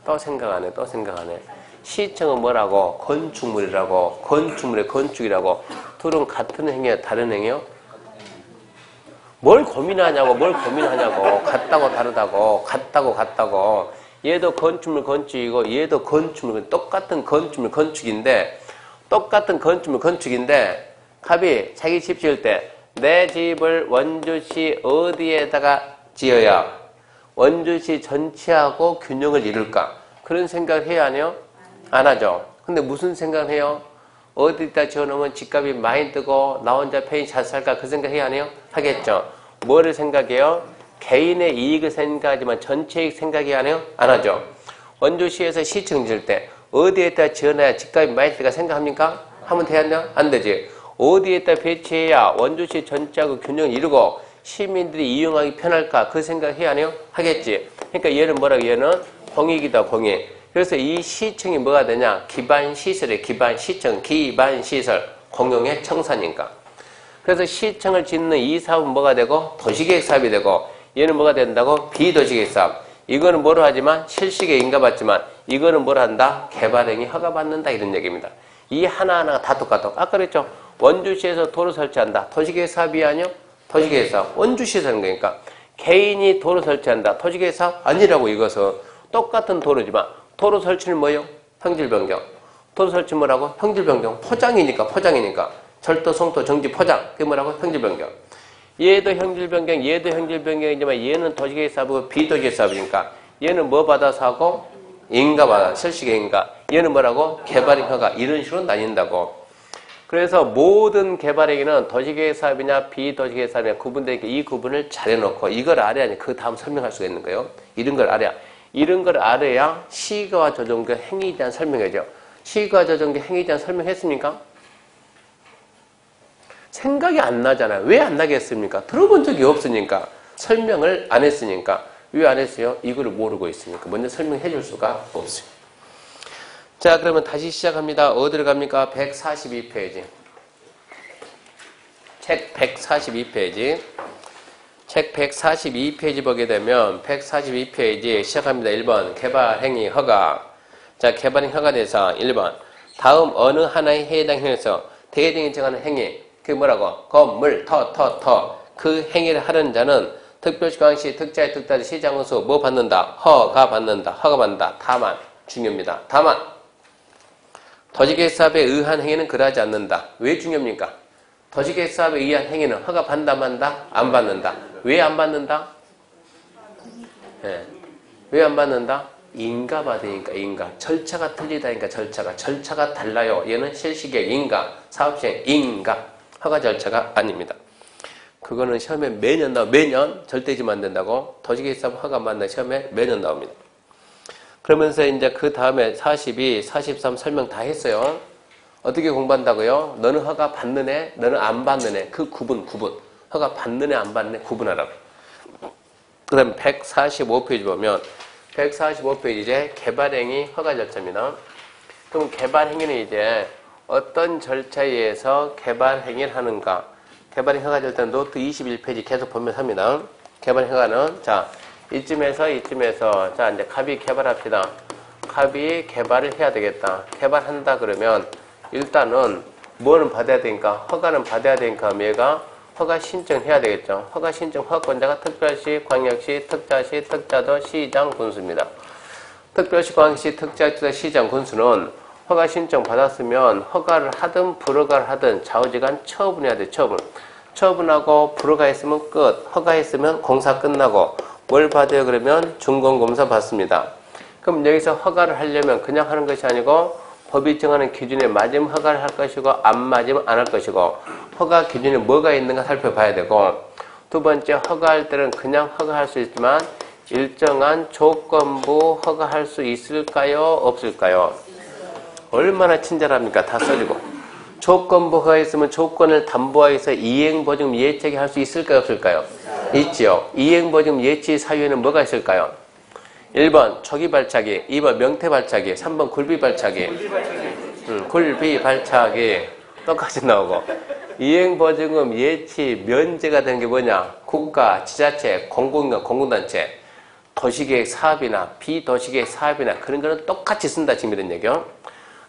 또 생각하네. 시청은 뭐라고? 건축물이라고. 건축물의 건축이라고. 둘은 같은 행위야, 다른 행위요? 뭘 고민하냐고. 같다고 다르다고. 얘도 건축물 건축이고 얘도 건축물 똑같은 건축물 건축인데 갑이 자기 집 지을 때 내 집을 원주시 어디에다가 지어야 원주시 전체하고 균형을 이룰까? 그런 생각을 해야 하네요? 안 하죠. 근데 무슨 생각을 해요? 어디다 지어놓으면 집값이 많이 뜨고 나 혼자 편히 잘 살까? 그 생각 해야 하네요? 하겠죠. 뭐를 생각해요? 개인의 이익을 생각하지만 전체 이익 생각해야 하네요? 안 하죠. 원주시에서 시청 지을 때 어디에다 지어놔야 집값이 많이 뜨까 생각합니까? 하면 되겠냐? 안 되지. 어디에다 배치해야 원주시 전체하고 균형을 이루고 시민들이 이용하기 편할까? 그 생각 해야 하네요? 하겠지. 그러니까 얘는 뭐라고? 얘는 공익이다, 공익. 그래서 이 시청이 뭐가 되냐? 기반시설에 기반시청, 기반시설, 공용의 청산인가. 그래서 시청을 짓는 이 사업은 뭐가 되고? 도시계획 사업이 되고, 얘는 뭐가 된다고? 비도시계획 사업. 이거는 뭐로 하지만 실시계획 인가받지만 이거는 뭘 한다? 개발행위 허가받는다 이런 얘기입니다. 이 하나하나가 다 똑같아. 아까 그랬죠? 원주시에서 도로 설치한다. 도시계획 사업이 아니요? 도시계획 사업. 원주시에서 하는 거니까. 개인이 도로 설치한다. 도시계획 사업 아니라고 이것은. 똑같은 도로지만 도로 설치는 뭐예요? 평질 변경. 도로 설치 뭐라고? 평질 변경. 포장이니까. 철도, 송도, 정지, 포장. 그게 뭐라고? 평질 변경. 얘도 형질 변경이지만 얘는 도시계획 사업이고 비도시계획 사업이니까 얘는 뭐 받아서 하고? 인가 받아. 실시계획 인가. 얘는 뭐라고? 개발행 허가. 이런 식으로 나뉜다고. 그래서 모든 개발행위는 도시계획 사업이냐 비도시계획 사업이냐 구분되어 있게 이 구분을 잘 해놓고 이걸 알아야 그 다음 설명할 수가 있는 거예요. 이런 걸 알아야 시가와 조정계 행위에 대한 설명이죠. 시가와 조정계 행위에 대한 설명했습니까? 생각이 안 나잖아요. 왜 안 나겠습니까? 들어본 적이 없으니까. 설명을 안 했으니까. 왜 안 했어요? 이거를 모르고 있으니까. 먼저 설명해 줄 수가 없어요. 자, 그러면 다시 시작합니다. 어디로 갑니까? 142페이지. 책 142페이지. 책 142페이지 보게 되면 142페이지 시작합니다. 1번 개발행위 허가. 자, 개발행위 허가 대상 1번 다음 어느 하나의 해당 행위에서 대등이 정하는 행위. 그게 뭐라고? 건물 그 행위를 하는 자는 특별시 광시 특자의 특자의 시장원수 뭐 받는다? 허가 받는다. 다만 중요합니다. 다만 도시계획사업에 의한 행위는 그러하지 않는다. 왜 중요합니까? 도시계획사업에 의한 행위는 허가 받는다 만다? 안 받는다. 왜 안 받는다? 네. 왜 안 받는다? 인가 받으니까 인가. 절차가 틀리다니까 절차가 달라요. 얘는 실시계획 인가, 사업시행 인가. 허가 절차가 아닙니다. 그거는 시험에 매년 나와. 매년 절대 잊으면 안 된다고. 도시계획사업 허가 받는 시험에 매년 나옵니다. 그러면서 이제 그 다음에 42, 43 설명 다 했어요. 어떻게 공부한다고요? 너는 허가 받는 애, 너는 안 받는 애. 그 구분. 허가 받는 애, 안 받는 애 구분하라고. 그 다음에 145페이지 보면 145페이지 이제 개발행위 허가 절차입니다. 그럼 개발행위는 이제 어떤 절차에 의해서 개발행위를 하는가? 개발행위 허가 절차는 노트 21페이지 계속 보면서 합니다. 개발행위 허가는 자 이쯤에서 자 이제 갑이 개발합시다. 갑이 개발을 해야 되겠다. 개발한다 그러면 일단은 뭐는 받아야 되니까 허가는 받아야 되니까 얘가 허가 신청해야 되겠죠. 허가 신청 허가권자가 특별시, 광역시, 특자시, 특자도, 시장, 군수입니다. 특별시, 광역시, 특자, 시장, 군수는 허가 신청 받았으면 허가를 하든 불허가를 하든 좌우지간 처분해야 돼. 처분하고 불허가했으면 끝. 허가했으면 공사 끝나고 뭘 받아요? 그러면 준공검사 받습니다. 그럼 여기서 허가를 하려면 그냥 하는 것이 아니고 법이 정하는 기준에 맞으면 허가를 할 것이고 안 맞으면 안 할 것이고 허가 기준에 뭐가 있는가 살펴봐야 되고 두 번째 허가할 때는 그냥 허가할 수 있지만 일정한 조건부 허가할 수 있을까요? 없을까요? 얼마나 친절합니까? 다 써주고 조건부 허가했으면 조건을 담보하여서 이행보증 예측이 할 수 있을까요? 없을까요? 있지요. 이행보증 예치 사유에는 뭐가 있을까요? 1번 초기발차기, 2번 명태발차기, 3번 굴비발차기. 굴비발차기 똑같이 나오고 이행보증금 예치 면제가 되는 게 뭐냐? 국가, 지자체, 공공기관, 공공단체, 도시계획 사업이나 비도시계획 사업이나 그런 거는 똑같이 쓴다 지금 이런 얘기요.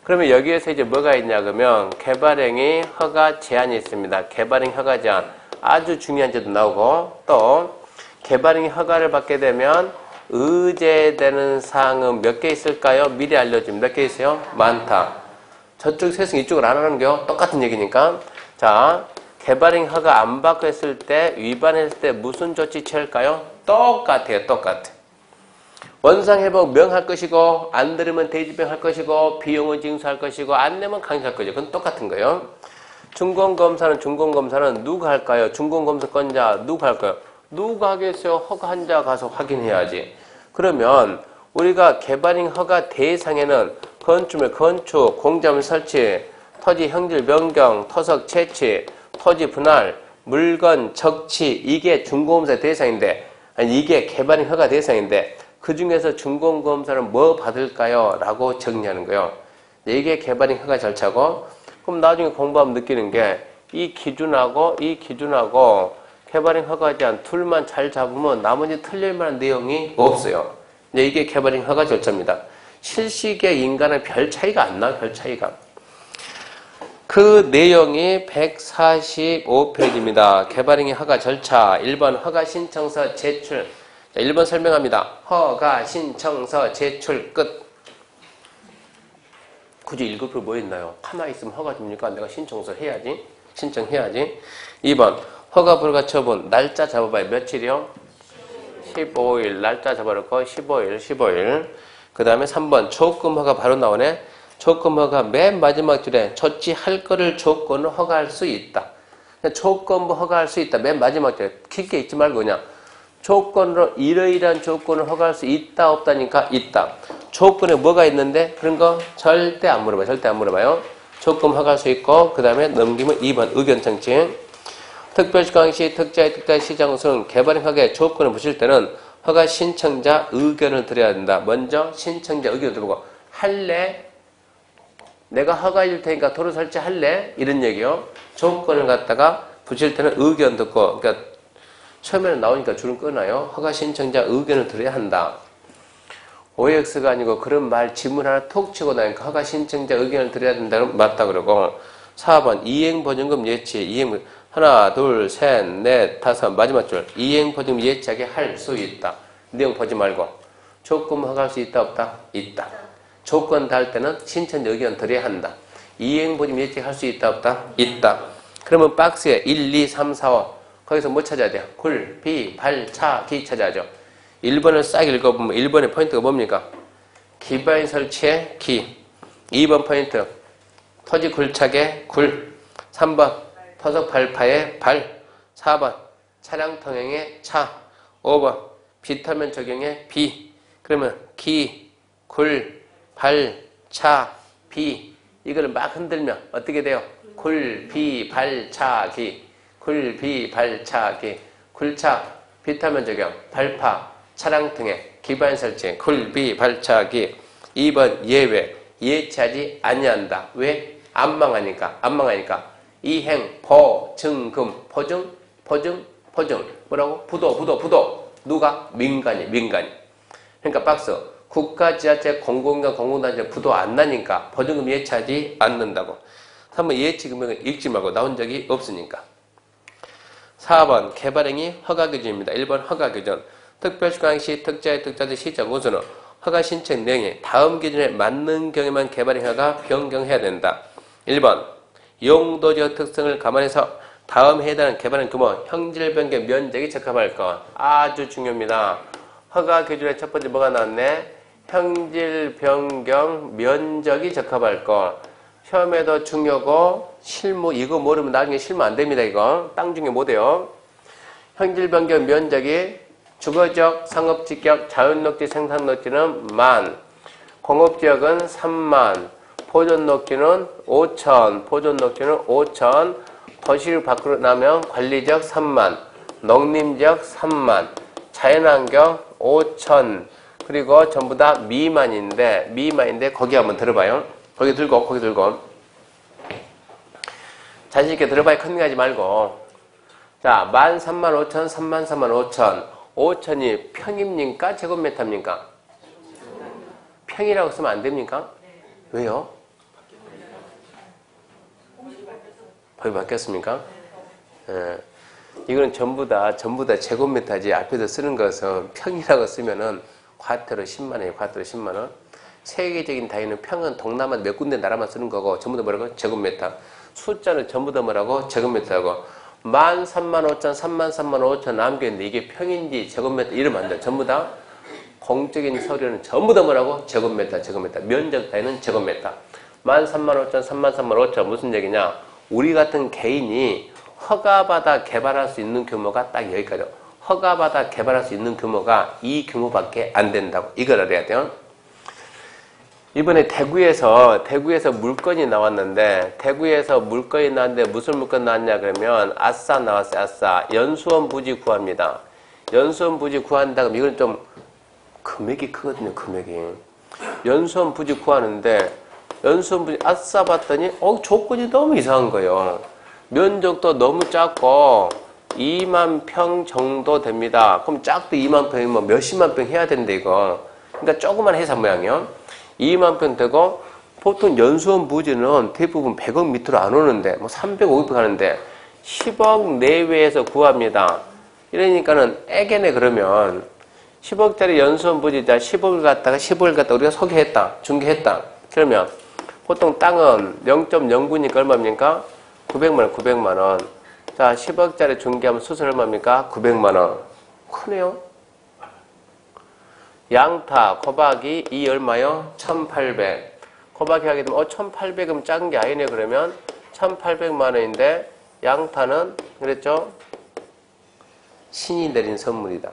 그러면 여기에서 이제 뭐가 있냐 그러면 개발행위 허가 제한이 있습니다. 개발행위 허가 제한 아주 중요한 제도 나오고 또 개발행위 허가를 받게 되면 의제되는 사항은 몇 개 있을까요? 미리 알려주면 몇 개 있어요? 많다. 저쪽 세상 이쪽을 안 하는 게요. 똑같은 얘기니까. 자, 개발행위 허가 안 받고 했을 때 위반했을 때 무슨 조치 취할까요? 똑같아요. 똑같아. 원상회복 명할 것이고 안 들으면 대집행할 것이고 비용은 징수할 것이고 안 내면 강제할 것이고 그건 똑같은 거예요. 준공검사는 누가 할까요? 준공검사권자 누가 할까요? 누가 하겠어요? 허가한 자 가서 확인해야지. 그러면 우리가 개발행위 허가 대상에는 건축, 공작물 설치, 토지 형질 변경, 토석 채취, 토지 분할, 물건 적치 이게 준공검사 대상인데 아니 이게 개발행위 허가 대상인데 그 중에서 준공검사는 뭐 받을까요? 라고 정리하는 거예요. 이게 개발행위 허가 절차고 그럼 나중에 공부하면 느끼는 게 이 기준하고 개발행위 허가 제한 둘만 잘 잡으면 나머지 틀릴 만한 내용이 없어요. 이게 개발행위 허가 절차입니다. 실시계획 인가는 별 차이가 안 나요. 별 차이가. 그 내용이 145페이지입니다. 개발행위 허가 절차 1번 허가 신청서 제출. 자, 1번 설명합니다. 허가 신청서 제출 끝. 굳이 읽을 필요 뭐 있나요? 가만히 있으면 허가 줍니까? 내가 신청서 해야지. 신청해야지. 2번 허가 불가 처분 날짜 잡아봐요. 며칠이요? 15일 날짜 잡아놓고 15일 그 다음에 3번 조건 허가 바로 나오네. 조건 허가 맨 마지막 줄에 조치할 거를 조건을 허가할 수 있다. 조건부 허가할 수 있다. 맨 마지막 줄에 길게 읽지 말고 그냥 조건으로 이러이러한 조건을 허가할 수 있다 없다니까 있다. 조건에 뭐가 있는데 그런 거 절대 안 물어봐요. 조건 허가할 수 있고 그 다음에 넘기면 2번 의견 청취. 특별시광시 특자의 특자의 시장으로서는 개발행하게 조건을 붙일 때는 허가 신청자 의견을 들어야 된다. 먼저 신청자 의견을 들어보고 할래? 내가 허가해 줄 테니까 도로 설치할래? 이런 얘기요. 조건을 갖다가 붙일 때는 의견 듣고, 그러니까 처음에는 나오니까 줄은 끊어요. 허가 신청자 의견을 들어야 한다. OX가 아니고 그런 말 지문 하나 톡 치고 나니까 허가 신청자 의견을 들어야 된다는 맞다 그러고. 4번 이행보증금 예치. 하나, 둘, 셋, 넷, 다섯, 마지막 줄. 이행보증금 예치하게 할 수 있다. 내용 보지 말고. 조건 허가할 수 있다 없다? 있다. 조건 달 때는 신청자 의견 드려야 한다. 이행보증금 예치할 수 있다 없다? 있다. 그러면 박스에 1, 2, 3, 4, 5 거기서 뭐 찾아야 돼요? 굴, 비, 발, 차, 기 찾아야죠. 1번을 싹 읽어보면 1번의 포인트가 뭡니까? 기반 설치의 기. 2번 포인트 토지 굴착의 굴. 3번 토속 발파의 발. 4번 차량 통행의 차. 5번 비타면 적용의 비. 그러면 기, 굴, 발, 차, 비. 이거를 막 흔들면 어떻게 돼요? 굴, 비, 발, 차, 기. 굴, 비, 발, 차, 기. 굴착, 비타면 적용, 발파, 차량 통행, 기반 설치, 굴, 비, 발, 차, 기. 2번 예외. 예치하지 아니한다. 왜? 안 망하니까. 이행, 보증금, 보증. 뭐라고? 부도. 누가? 민간이. 그러니까 박스. 국가, 지자체, 공공기관, 공공단체 부도 안 나니까 보증금 예치하지 않는다고. 3번 예치금액은 읽지 말고 나온 적이 없으니까. 4번 개발행위 허가기준입니다. 1번 허가기준. 특별시광시 특자의 특자의 시장 우선은 허가 신청 내용이 다음 기준에 맞는 경우에만 개발행위가 변경해야 된다. 1번 용도적 특성을 감안해서 다음 해당하는 개발행 규모, 형질 변경 면적이 적합할 것. 아주 중요합니다. 허가 기준의 첫 번째 뭐가 나왔네? 형질 변경 면적이 적합할 것. 시험에도 중요고 실무 이거 모르면 나중에 실무 안 됩니다. 이거 땅 중에 못 해요. 형질 변경 면적이 주거지역, 상업지역, 자연녹지, 생산녹지는 10,000, 공업지역은 30,000, 보존녹지는 5,000, 도시를 밖으로 나면 관리지역 30,000, 농림지역 30,000, 자연환경 5,000, 그리고 전부 다 미만인데 거기 한번 들어봐요. 거기 들고 자신 있게 들어봐야 컨닝하지 말고. 자, 13,500, 33,500. 5,000이 평입니까? 제곱미터입니까? 평이라고 쓰면 안 됩니까? 왜요? 법이 바뀌었습니까? 예. 이거는 전부 다 제곱미터지. 앞에서 쓰는 것은 평이라고 쓰면은 과태료 10만원이에요. 과태료 10만원. 세계적인 단위는 평은 동남아 몇 군데 나라만 쓰는 거고 전부 다 뭐라고? 제곱미터. 숫자는 전부 다 뭐라고? 제곱미터고. 13,500, 33,500 남겨있는데 이게 평인지 제곱미터 이러면 안 돼. 전부 다 공적인 서류는 전부 다 뭐라고? 제곱미터. 면적 단위는 제곱미터. 13,500, 33,500 무슨 얘기냐? 우리 같은 개인이 허가받아 개발할 수 있는 규모가 딱 여기까지. 허가받아 개발할 수 있는 규모가 이 규모밖에 안 된다고. 이걸 알아야 돼요. 이번에 대구에서 물건이 나왔는데, 무슨 물건 나왔냐 그러면 아싸 나왔어요. 아싸. 연수원 부지 구합니다. 연수원 부지 구한다 그러면 이건 좀 금액이 크거든요. 연수원 부지 구하는데 연수원 부지 아싸 봤더니 조건이 너무 이상한 거예요. 면적도 너무 작고 2만 평 정도 됩니다. 그럼 작도 2만 평이면 몇십만 평 해야 되는데 이거. 그러니까 조그만 회사 모양이요. 2만 평 되고 보통 연수원 부지는 대부분 100억 밑으로 안 오는데 뭐 300, 500 하는데 10억 내외에서 구합니다. 이러니까는 애게네. 그러면 10억짜리 연수원 부지자 10억을 갖다가 우리가 중개했다. 그러면 보통 땅은 0.09니까 얼마입니까? 900만 원. 자, 10억짜리 중개하면 수술 얼마입니까? 900만 원. 크네요. 양타, 코박이 이 얼마요? 1,800. 코박이 하게 되면 1,800은 작은 게 아니네. 그러면 1,800만 원인데 양타는 그랬죠? 신이 내린 선물이다.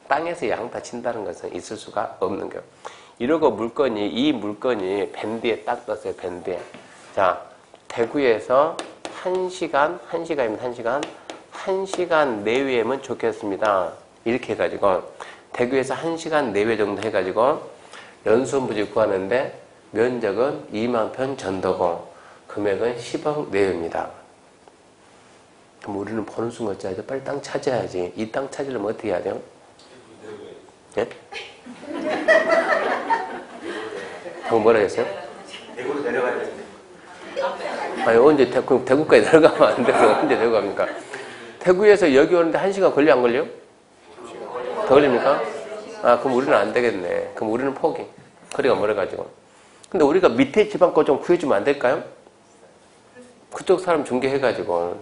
땅에서 양타 친다는 것은 있을 수가 없는 거예요. 이러고 이 물건이 밴드에 딱 떴어요. 밴드에. 자, 대구에서 1시간입니다. 1시간. 1시간 내외면 좋겠습니다. 이렇게 해가지고 대구에서 1시간 내외 정도 해가지고 연수원부지 구하는데 면적은 2만 평 전도고 금액은 10억 내외입니다. 그럼 우리는 보는 순간 어쩌야죠? 빨리 땅 찾아야지. 이 땅 찾으려면 어떻게 해야 돼요? 예? 뭐라 했어요? 대구로 내려가야 되는데. 아니 언제 대구까지 내려가면 안 돼서 언제 대구 갑니까? 대구에서 여기 오는데 1시간 걸려 안 걸려? 더 걸립니까? 아 그럼 우리는 안 되겠네. 그럼 우리는 포기. 거리가 멀어가지고. 근데 우리가 밑에 지방 거 좀 구해주면 안 될까요? 그쪽 사람 중개해가지고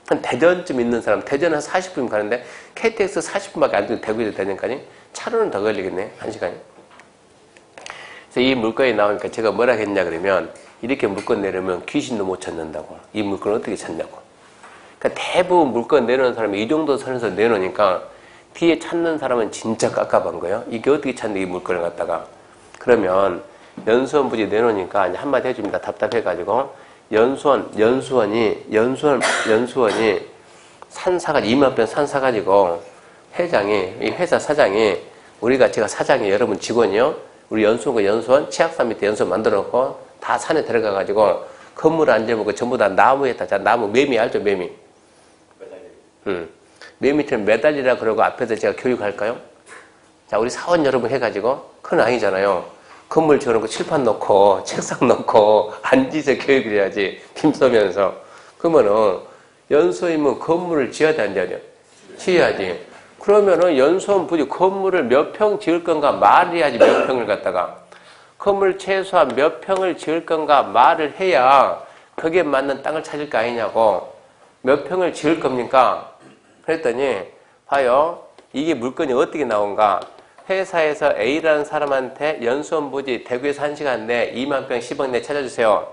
한 대전쯤 있는 사람, 대전 한 40분 가는데 KTX 40분밖에 안 되는 대구에서 대전까지 차로는 더 걸리겠네. 1시간이. 그래서 이 물건이 나오니까 제가 뭐라 했냐 그러면 이렇게 물건 내려면 귀신도 못 찾는다고. 이 물건을 어떻게 찾냐고. 그러니까 대부분 물건 내놓은 사람이 이 정도 선에서 내놓으니까 뒤에 찾는 사람은 진짜 깝깝한 거예요. 이게 어떻게 찾는 이 물건을 갖다가. 그러면 연수원 부지 내놓으니까 이제 한마디 해줍니다. 답답해가지고 연수원이 산 사가지고 2만 평 산 사가지고 회장이 이 회사 사장이 제가 사장이 여러분 직원이요. 우리 연수원 치악산 밑에 연수원 만들어 놓고 다 산에 들어가가지고 건물 앉아보고 전부 다 나무에다 나무 매미 알죠 매미. 매미처럼 매달리라 그러고 앞에서 제가 교육할까요? 자 우리 사원 여러분 해가지고 그건 아니잖아요. 건물 지어놓고 칠판 놓고 책상 놓고 앉아서 교육을 해야지 빔 쏘면서. 그러면은 연수원이면 건물을 지어야 돼 안 지어야 돼? 지어야지. 그러면은 연수원 부지 건물을 몇 평 지을 건가 말을 해야지. 몇 평을 갖다가 건물 최소한 몇 평을 지을 건가 말을 해야 거기에 맞는 땅을 찾을 거 아니냐고. 몇 평을 지을 겁니까? 그랬더니 봐요. 이게 물건이 어떻게 나온가. 회사에서 A라는 사람한테 연수원 부지 대구에서 1시간 내 2만 평 10억 내 찾아주세요.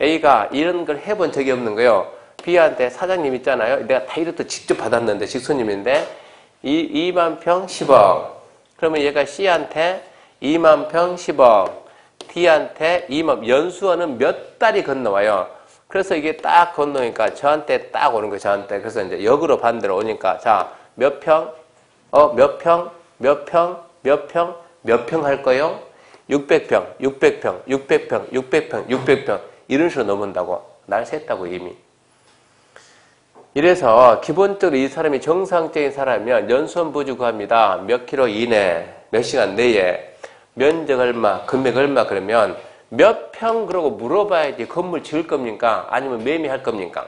A가 이런 걸 해본 적이 없는 거예요. B한테 사장님 있잖아요. 내가 다 이것도 직접 받았는데 직손님인데 2만 평 10억. 그러면 얘가 C한테 2만 평 10억. D한테 2만. 연수원은 몇 달이 건너와요. 그래서 이게 딱 건너니까 저한테 딱 오는 거예요. 저한테. 그래서 이제 역으로 반대로 오니까 자 몇 평? 몇 평? 몇 평? 몇 평? 몇 평 할 거예요? 600평, 600평, 600평, 600평, 600평 이런 식으로 넘은다고. 날 셌다고 이미. 이래서 기본적으로 이 사람이 정상적인 사람이면 연수원 부지 구합니다. 몇 킬로 이내, 몇 시간 내에, 면적 얼마, 금액 얼마 그러면 몇 평 그러고 물어봐야지. 건물 지을 겁니까? 아니면 매매할 겁니까?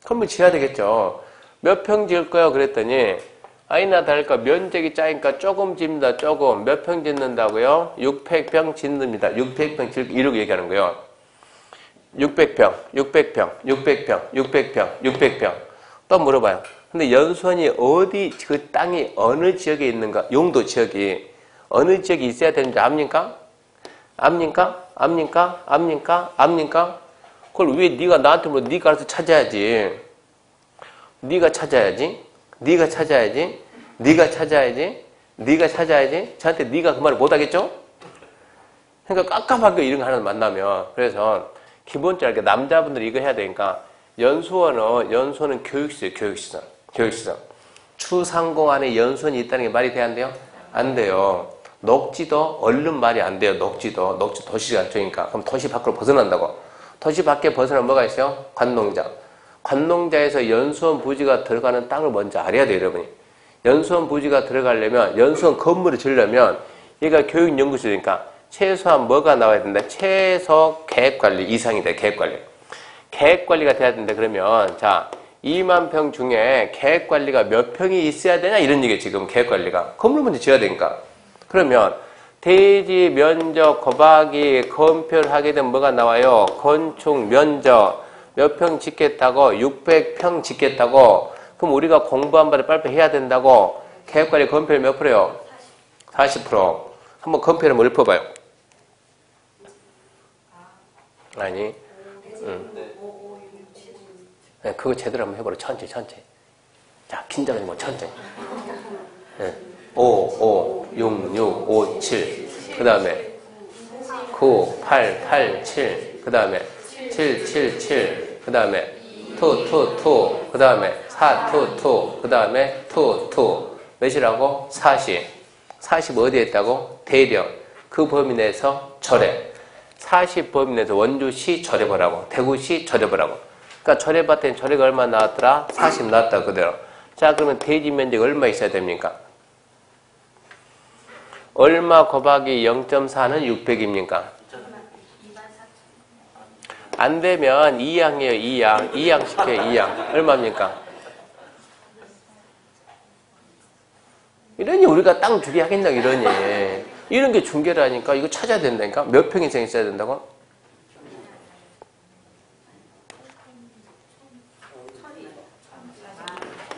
건물 지어야 되겠죠. 몇 평 지을 거예요? 그랬더니 아니나 다를까 면적이 작으니까 조금 짓는다. 조금. 몇 평 짓는다고요? 600평 짓는다. 600평 짓 이러고 얘기하는 거예요. 600평, 600평, 600평, 600평, 600평. 또 물어봐요. 근데 연수원이 어디 그 땅이 어느 지역에 있는가? 용도 지역이 어느 지역에 있어야 되는지 압니까? 압니까? 압니까? 압니까? 압니까? 그걸 왜 네가 나한테 물어? 네가 알아서 찾아야지. 네가 찾아야지. 네가 찾아야지. 네가 찾아야지. 네가 찾아야지. 저한테 네가 그 말을 못하겠죠? 그러니까 깝깝하게 이런 거 하나 만나면. 그래서 기본적으로 남자분들이 이거 해야 되니까 연수원은 교육시설, 교육시설. 추상공 안에 연수원이 있다는 게 말이 돼야 안 돼요? 안 돼요. 녹지도 얼른 말이 안 돼요. 녹지도 도시 안쪽이니까. 그럼 도시 밖으로 벗어난다고. 도시 밖에 벗어나면 뭐가 있어요? 관농자. 관농자에서 연수원 부지가 들어가는 땅을 먼저 알아야 돼요, 여러분이. 연수원 부지가 들어가려면, 연수원 건물을 지으려면, 얘가 교육연구소니까 최소한 뭐가 나와야 된다? 최소 계획관리 이상이 돼, 계획관리. 계획관리가 돼야 된다, 그러면, 자, 2만 평 중에 계획관리가 몇 평이 있어야 되냐? 이런 얘기예요, 지금 계획관리가. 건물 먼저 지어야 되니까. 그러면, 대지, 면적, 곱하기, 건표를 되면 뭐가 나와요? 건축, 면적. 몇 평 짓겠다고? 600평 짓겠다고? 그럼 우리가 공부 한 번에 빨리 해야 된다고? 계획관리 건폐율 몇 프로요? 40%. 한번 건폐율 한번 읊어봐요. 아니. 네, 그거 제대로 한번 해보라. 천천히. 자, 긴장하지 마. 천천히. 네. 5, 6, 5, 7. 그 다음에 9, 8, 7. 그 다음에 7, 그 다음에 2, 그 다음에 4, 2, 그 다음에 2. 몇이라고? 40. 40 어디에 있다고? 대령. 그 범위 내에서 절해. 40 범위 내에서 원주시 절해보라고. 대구시 절해보라고. 그러니까 절해봤더니 절해가 얼마 나왔더라? 40 나왔다 그대로. 자, 그러면 대지 면적이 얼마 있어야 됩니까? 얼마 곱하기 0.4는 600입니까? 안 되면 2양이에요, 2양. 2양 시켜요, 2양. 얼마입니까? 이러니 우리가 땅 주게 하겠냐, 이러니. 이런 게 중개라니까. 이거 찾아야 된다니까. 몇 평 이상 있어야 된다고?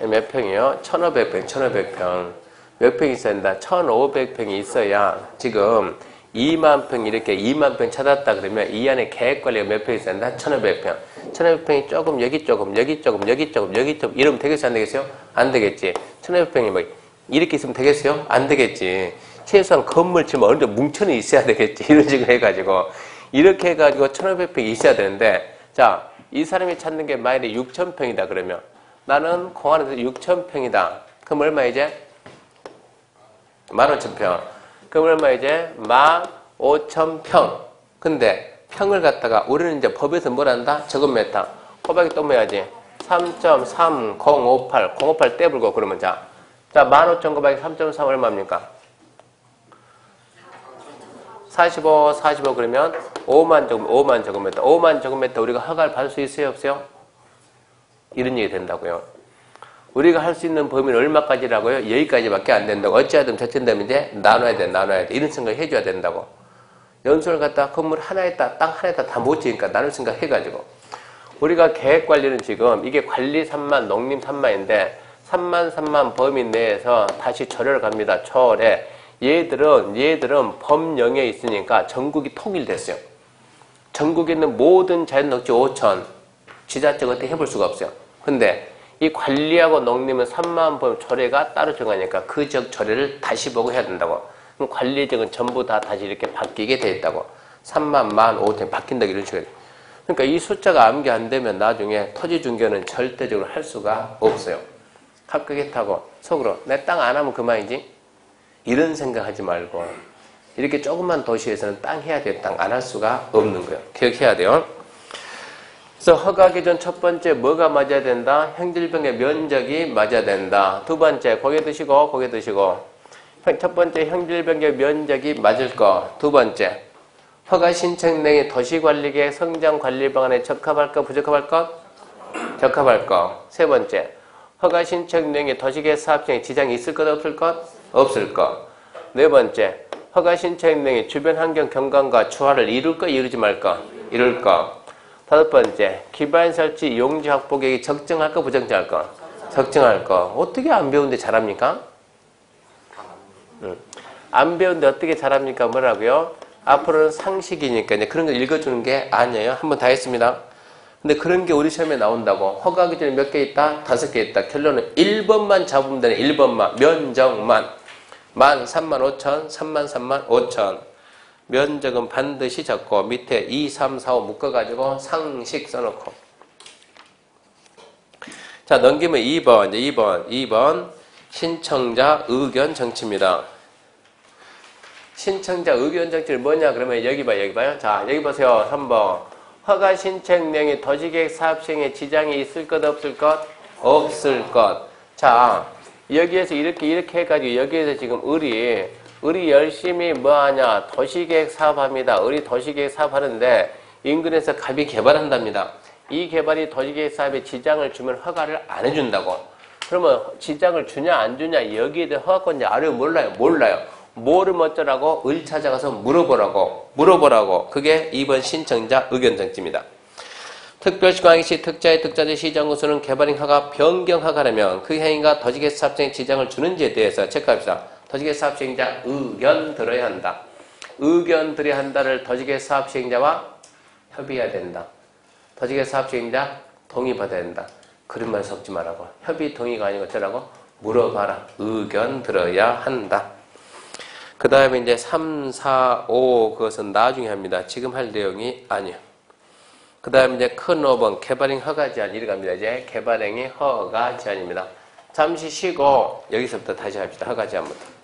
몇 평이요? 1500평, 1500평. 몇 평 있어야 된다? 1500평이 있어야 지금 2만 평 이렇게 2만 평 찾았다 그러면 이 안에 계획관리가 몇 평 있어야 된다? 1500평. 1500평이 조금 여기 조금 여기 조금 여기 조금 여기 조금 이러면 되겠어요? 안 되겠어요? 안 되겠지. 1500평이 뭐 이렇게 있으면 되겠어요? 안 되겠지. 최소한 건물 지금 어느 정도 뭉쳐는 있어야 되겠지. 이런 식으로 해가지고 이렇게 해가지고 1500평이 있어야 되는데 자, 이 사람이 찾는 게 만약에 6000평이다 그러면 나는 공안에서 6000평이다. 그럼 얼마 이제? 15,000평. 그럼 얼마 이제? 15,000평. 근데 평을 갖다가 우리는 이제 법에서 뭘 한다? 제곱미터. 곱하기 또 뭐 해야지? 3.3058. 058 떼불고 그러면 자. 자, 15,000 곱하기 3.3 얼마입니까? 45 그러면 5만 제곱미터. 5만 제곱미터 우리가 허가를 받을 수 있어요? 없어요? 이런 얘기 된다고요. 우리가 할 수 있는 범위는 얼마까지라고요? 여기까지밖에 안 된다고. 어찌하든 저쯤 되면 이제 나눠야 돼. 이런 생각을 해줘야 된다고. 연수를 갖다 건물 하나에다 땅 하나에다 다 못 지으니까 나눌 생각 해가지고. 우리가 계획관리는 지금 이게 관리 3만, 농림 3만인데 3만 범위 내에서 다시 절여를 갑니다. 절에. 얘들은 법령에 있으니까 전국이 통일됐어요. 전국에 있는 모든 자연녹지 5천 지자체가 어떻게 해볼 수가 없어요. 근데 이 관리하고 농림은 3만 범 조례가 따로 정하니까 그 지역 조례를 다시 보고 해야 된다고. 그럼 관리 지역은 전부 다 다시 이렇게 바뀌게 돼 있다고. 3만, 15,000 바뀐다 이런 식으로. 그러니까 이 숫자가 암기 안 되면 나중에 토지 중개는 절대적으로 할 수가 없어요. 합격했다고 속으로 내 땅 안 하면 그만이지. 이런 생각하지 말고 이렇게 조그만 도시에서는 땅 해야 돼. 땅 안 할 수가 없는 거예요. 기억해야 돼요. 그래서 허가기 전 첫 번째 뭐가 맞아야 된다? 행질병의 면적이 맞아야 된다. 두 번째 고개 드시고 첫 번째 행질병의 면적이 맞을 거. 두 번째 허가 신청 내의 도시관리계획 성장관리 방안에 적합할 것 부적합할 것? 적합할 것. 세 번째 허가 신청 내의 도시계획 사업장에 지장이 있을 것 없을 것? 없을 것. 네 번째 허가 신청 내의 주변 환경 경관과 조화를 이룰 것 이루지 말 것? 이룰 것. 다섯 번째, 기반 설치 용지 확보 계획이 적정할 거 부적정할 거? 적정할 거. 어떻게 안 배우는데 잘합니까? 안 배우는데 어떻게 잘합니까? 뭐라고요? 앞으로는 상식이니까 이제 그런 거 읽어주는 게 아니에요. 한번 다 했습니다. 근데 그런 게 우리 시험에 나온다고. 허가 기준이 몇 개 있다? 5개 있다. 결론은 1번만 잡으면 되네. 1번만. 면적만. 13,500, 33,500. 면적은 반드시 적고 밑에 2, 3, 4, 5 묶어가지고 상식 써놓고. 자, 넘기면 2번 신청자 의견 정치입니다. 신청자 의견 정치는 뭐냐 그러면 여기 봐요. 자, 여기 보세요. 3번 허가 신청 내용에 도시계획 사업 시행에 지장이 있을 것 없을 것? 없을 것. 자, 여기에서 이렇게 해가지고 여기에서 지금 우리 열심히 뭐하냐 도시계획 사업합니다. 우리 도시계획 사업하는데 인근에서 갑이 개발한답니다. 이 개발이 도시계획 사업에 지장을 주면 허가를 안 해준다고. 그러면 지장을 주냐 안 주냐 여기에 대해 허가권자 알아요? 몰라요. 뭐를 어쩌라고? 을 찾아가서 물어보라고. 그게 2번 신청자 의견 정치입니다. 특별시 광역시 특자의 특자재 시정구수는 개발인 허가 변경 허가라면 그 행위가 도시계획 사업장에 지장을 주는지에 대해서 체크합시다. 도시계획 사업 시행자 의견 들어야 한다. 의견 들어야 한다를 도시계획 사업 시행자와 협의해야 된다. 도시계획 사업 시행자 동의 받아야 된다. 그런 말 섞지 말라고. 협의 동의가 아니고 어쩌라고? 물어봐라. 의견 들어야 한다. 그 다음에 이제 3, 4, 5 그것은 나중에 합니다. 지금 할 내용이 아니에요. 그 다음에 이제 큰 5번 개발행 허가 제한 이리 갑니다. 이제 개발행위 허가 제한입니다. 잠시 쉬고 여기서부터 다시 합시다. 허가 제한부터.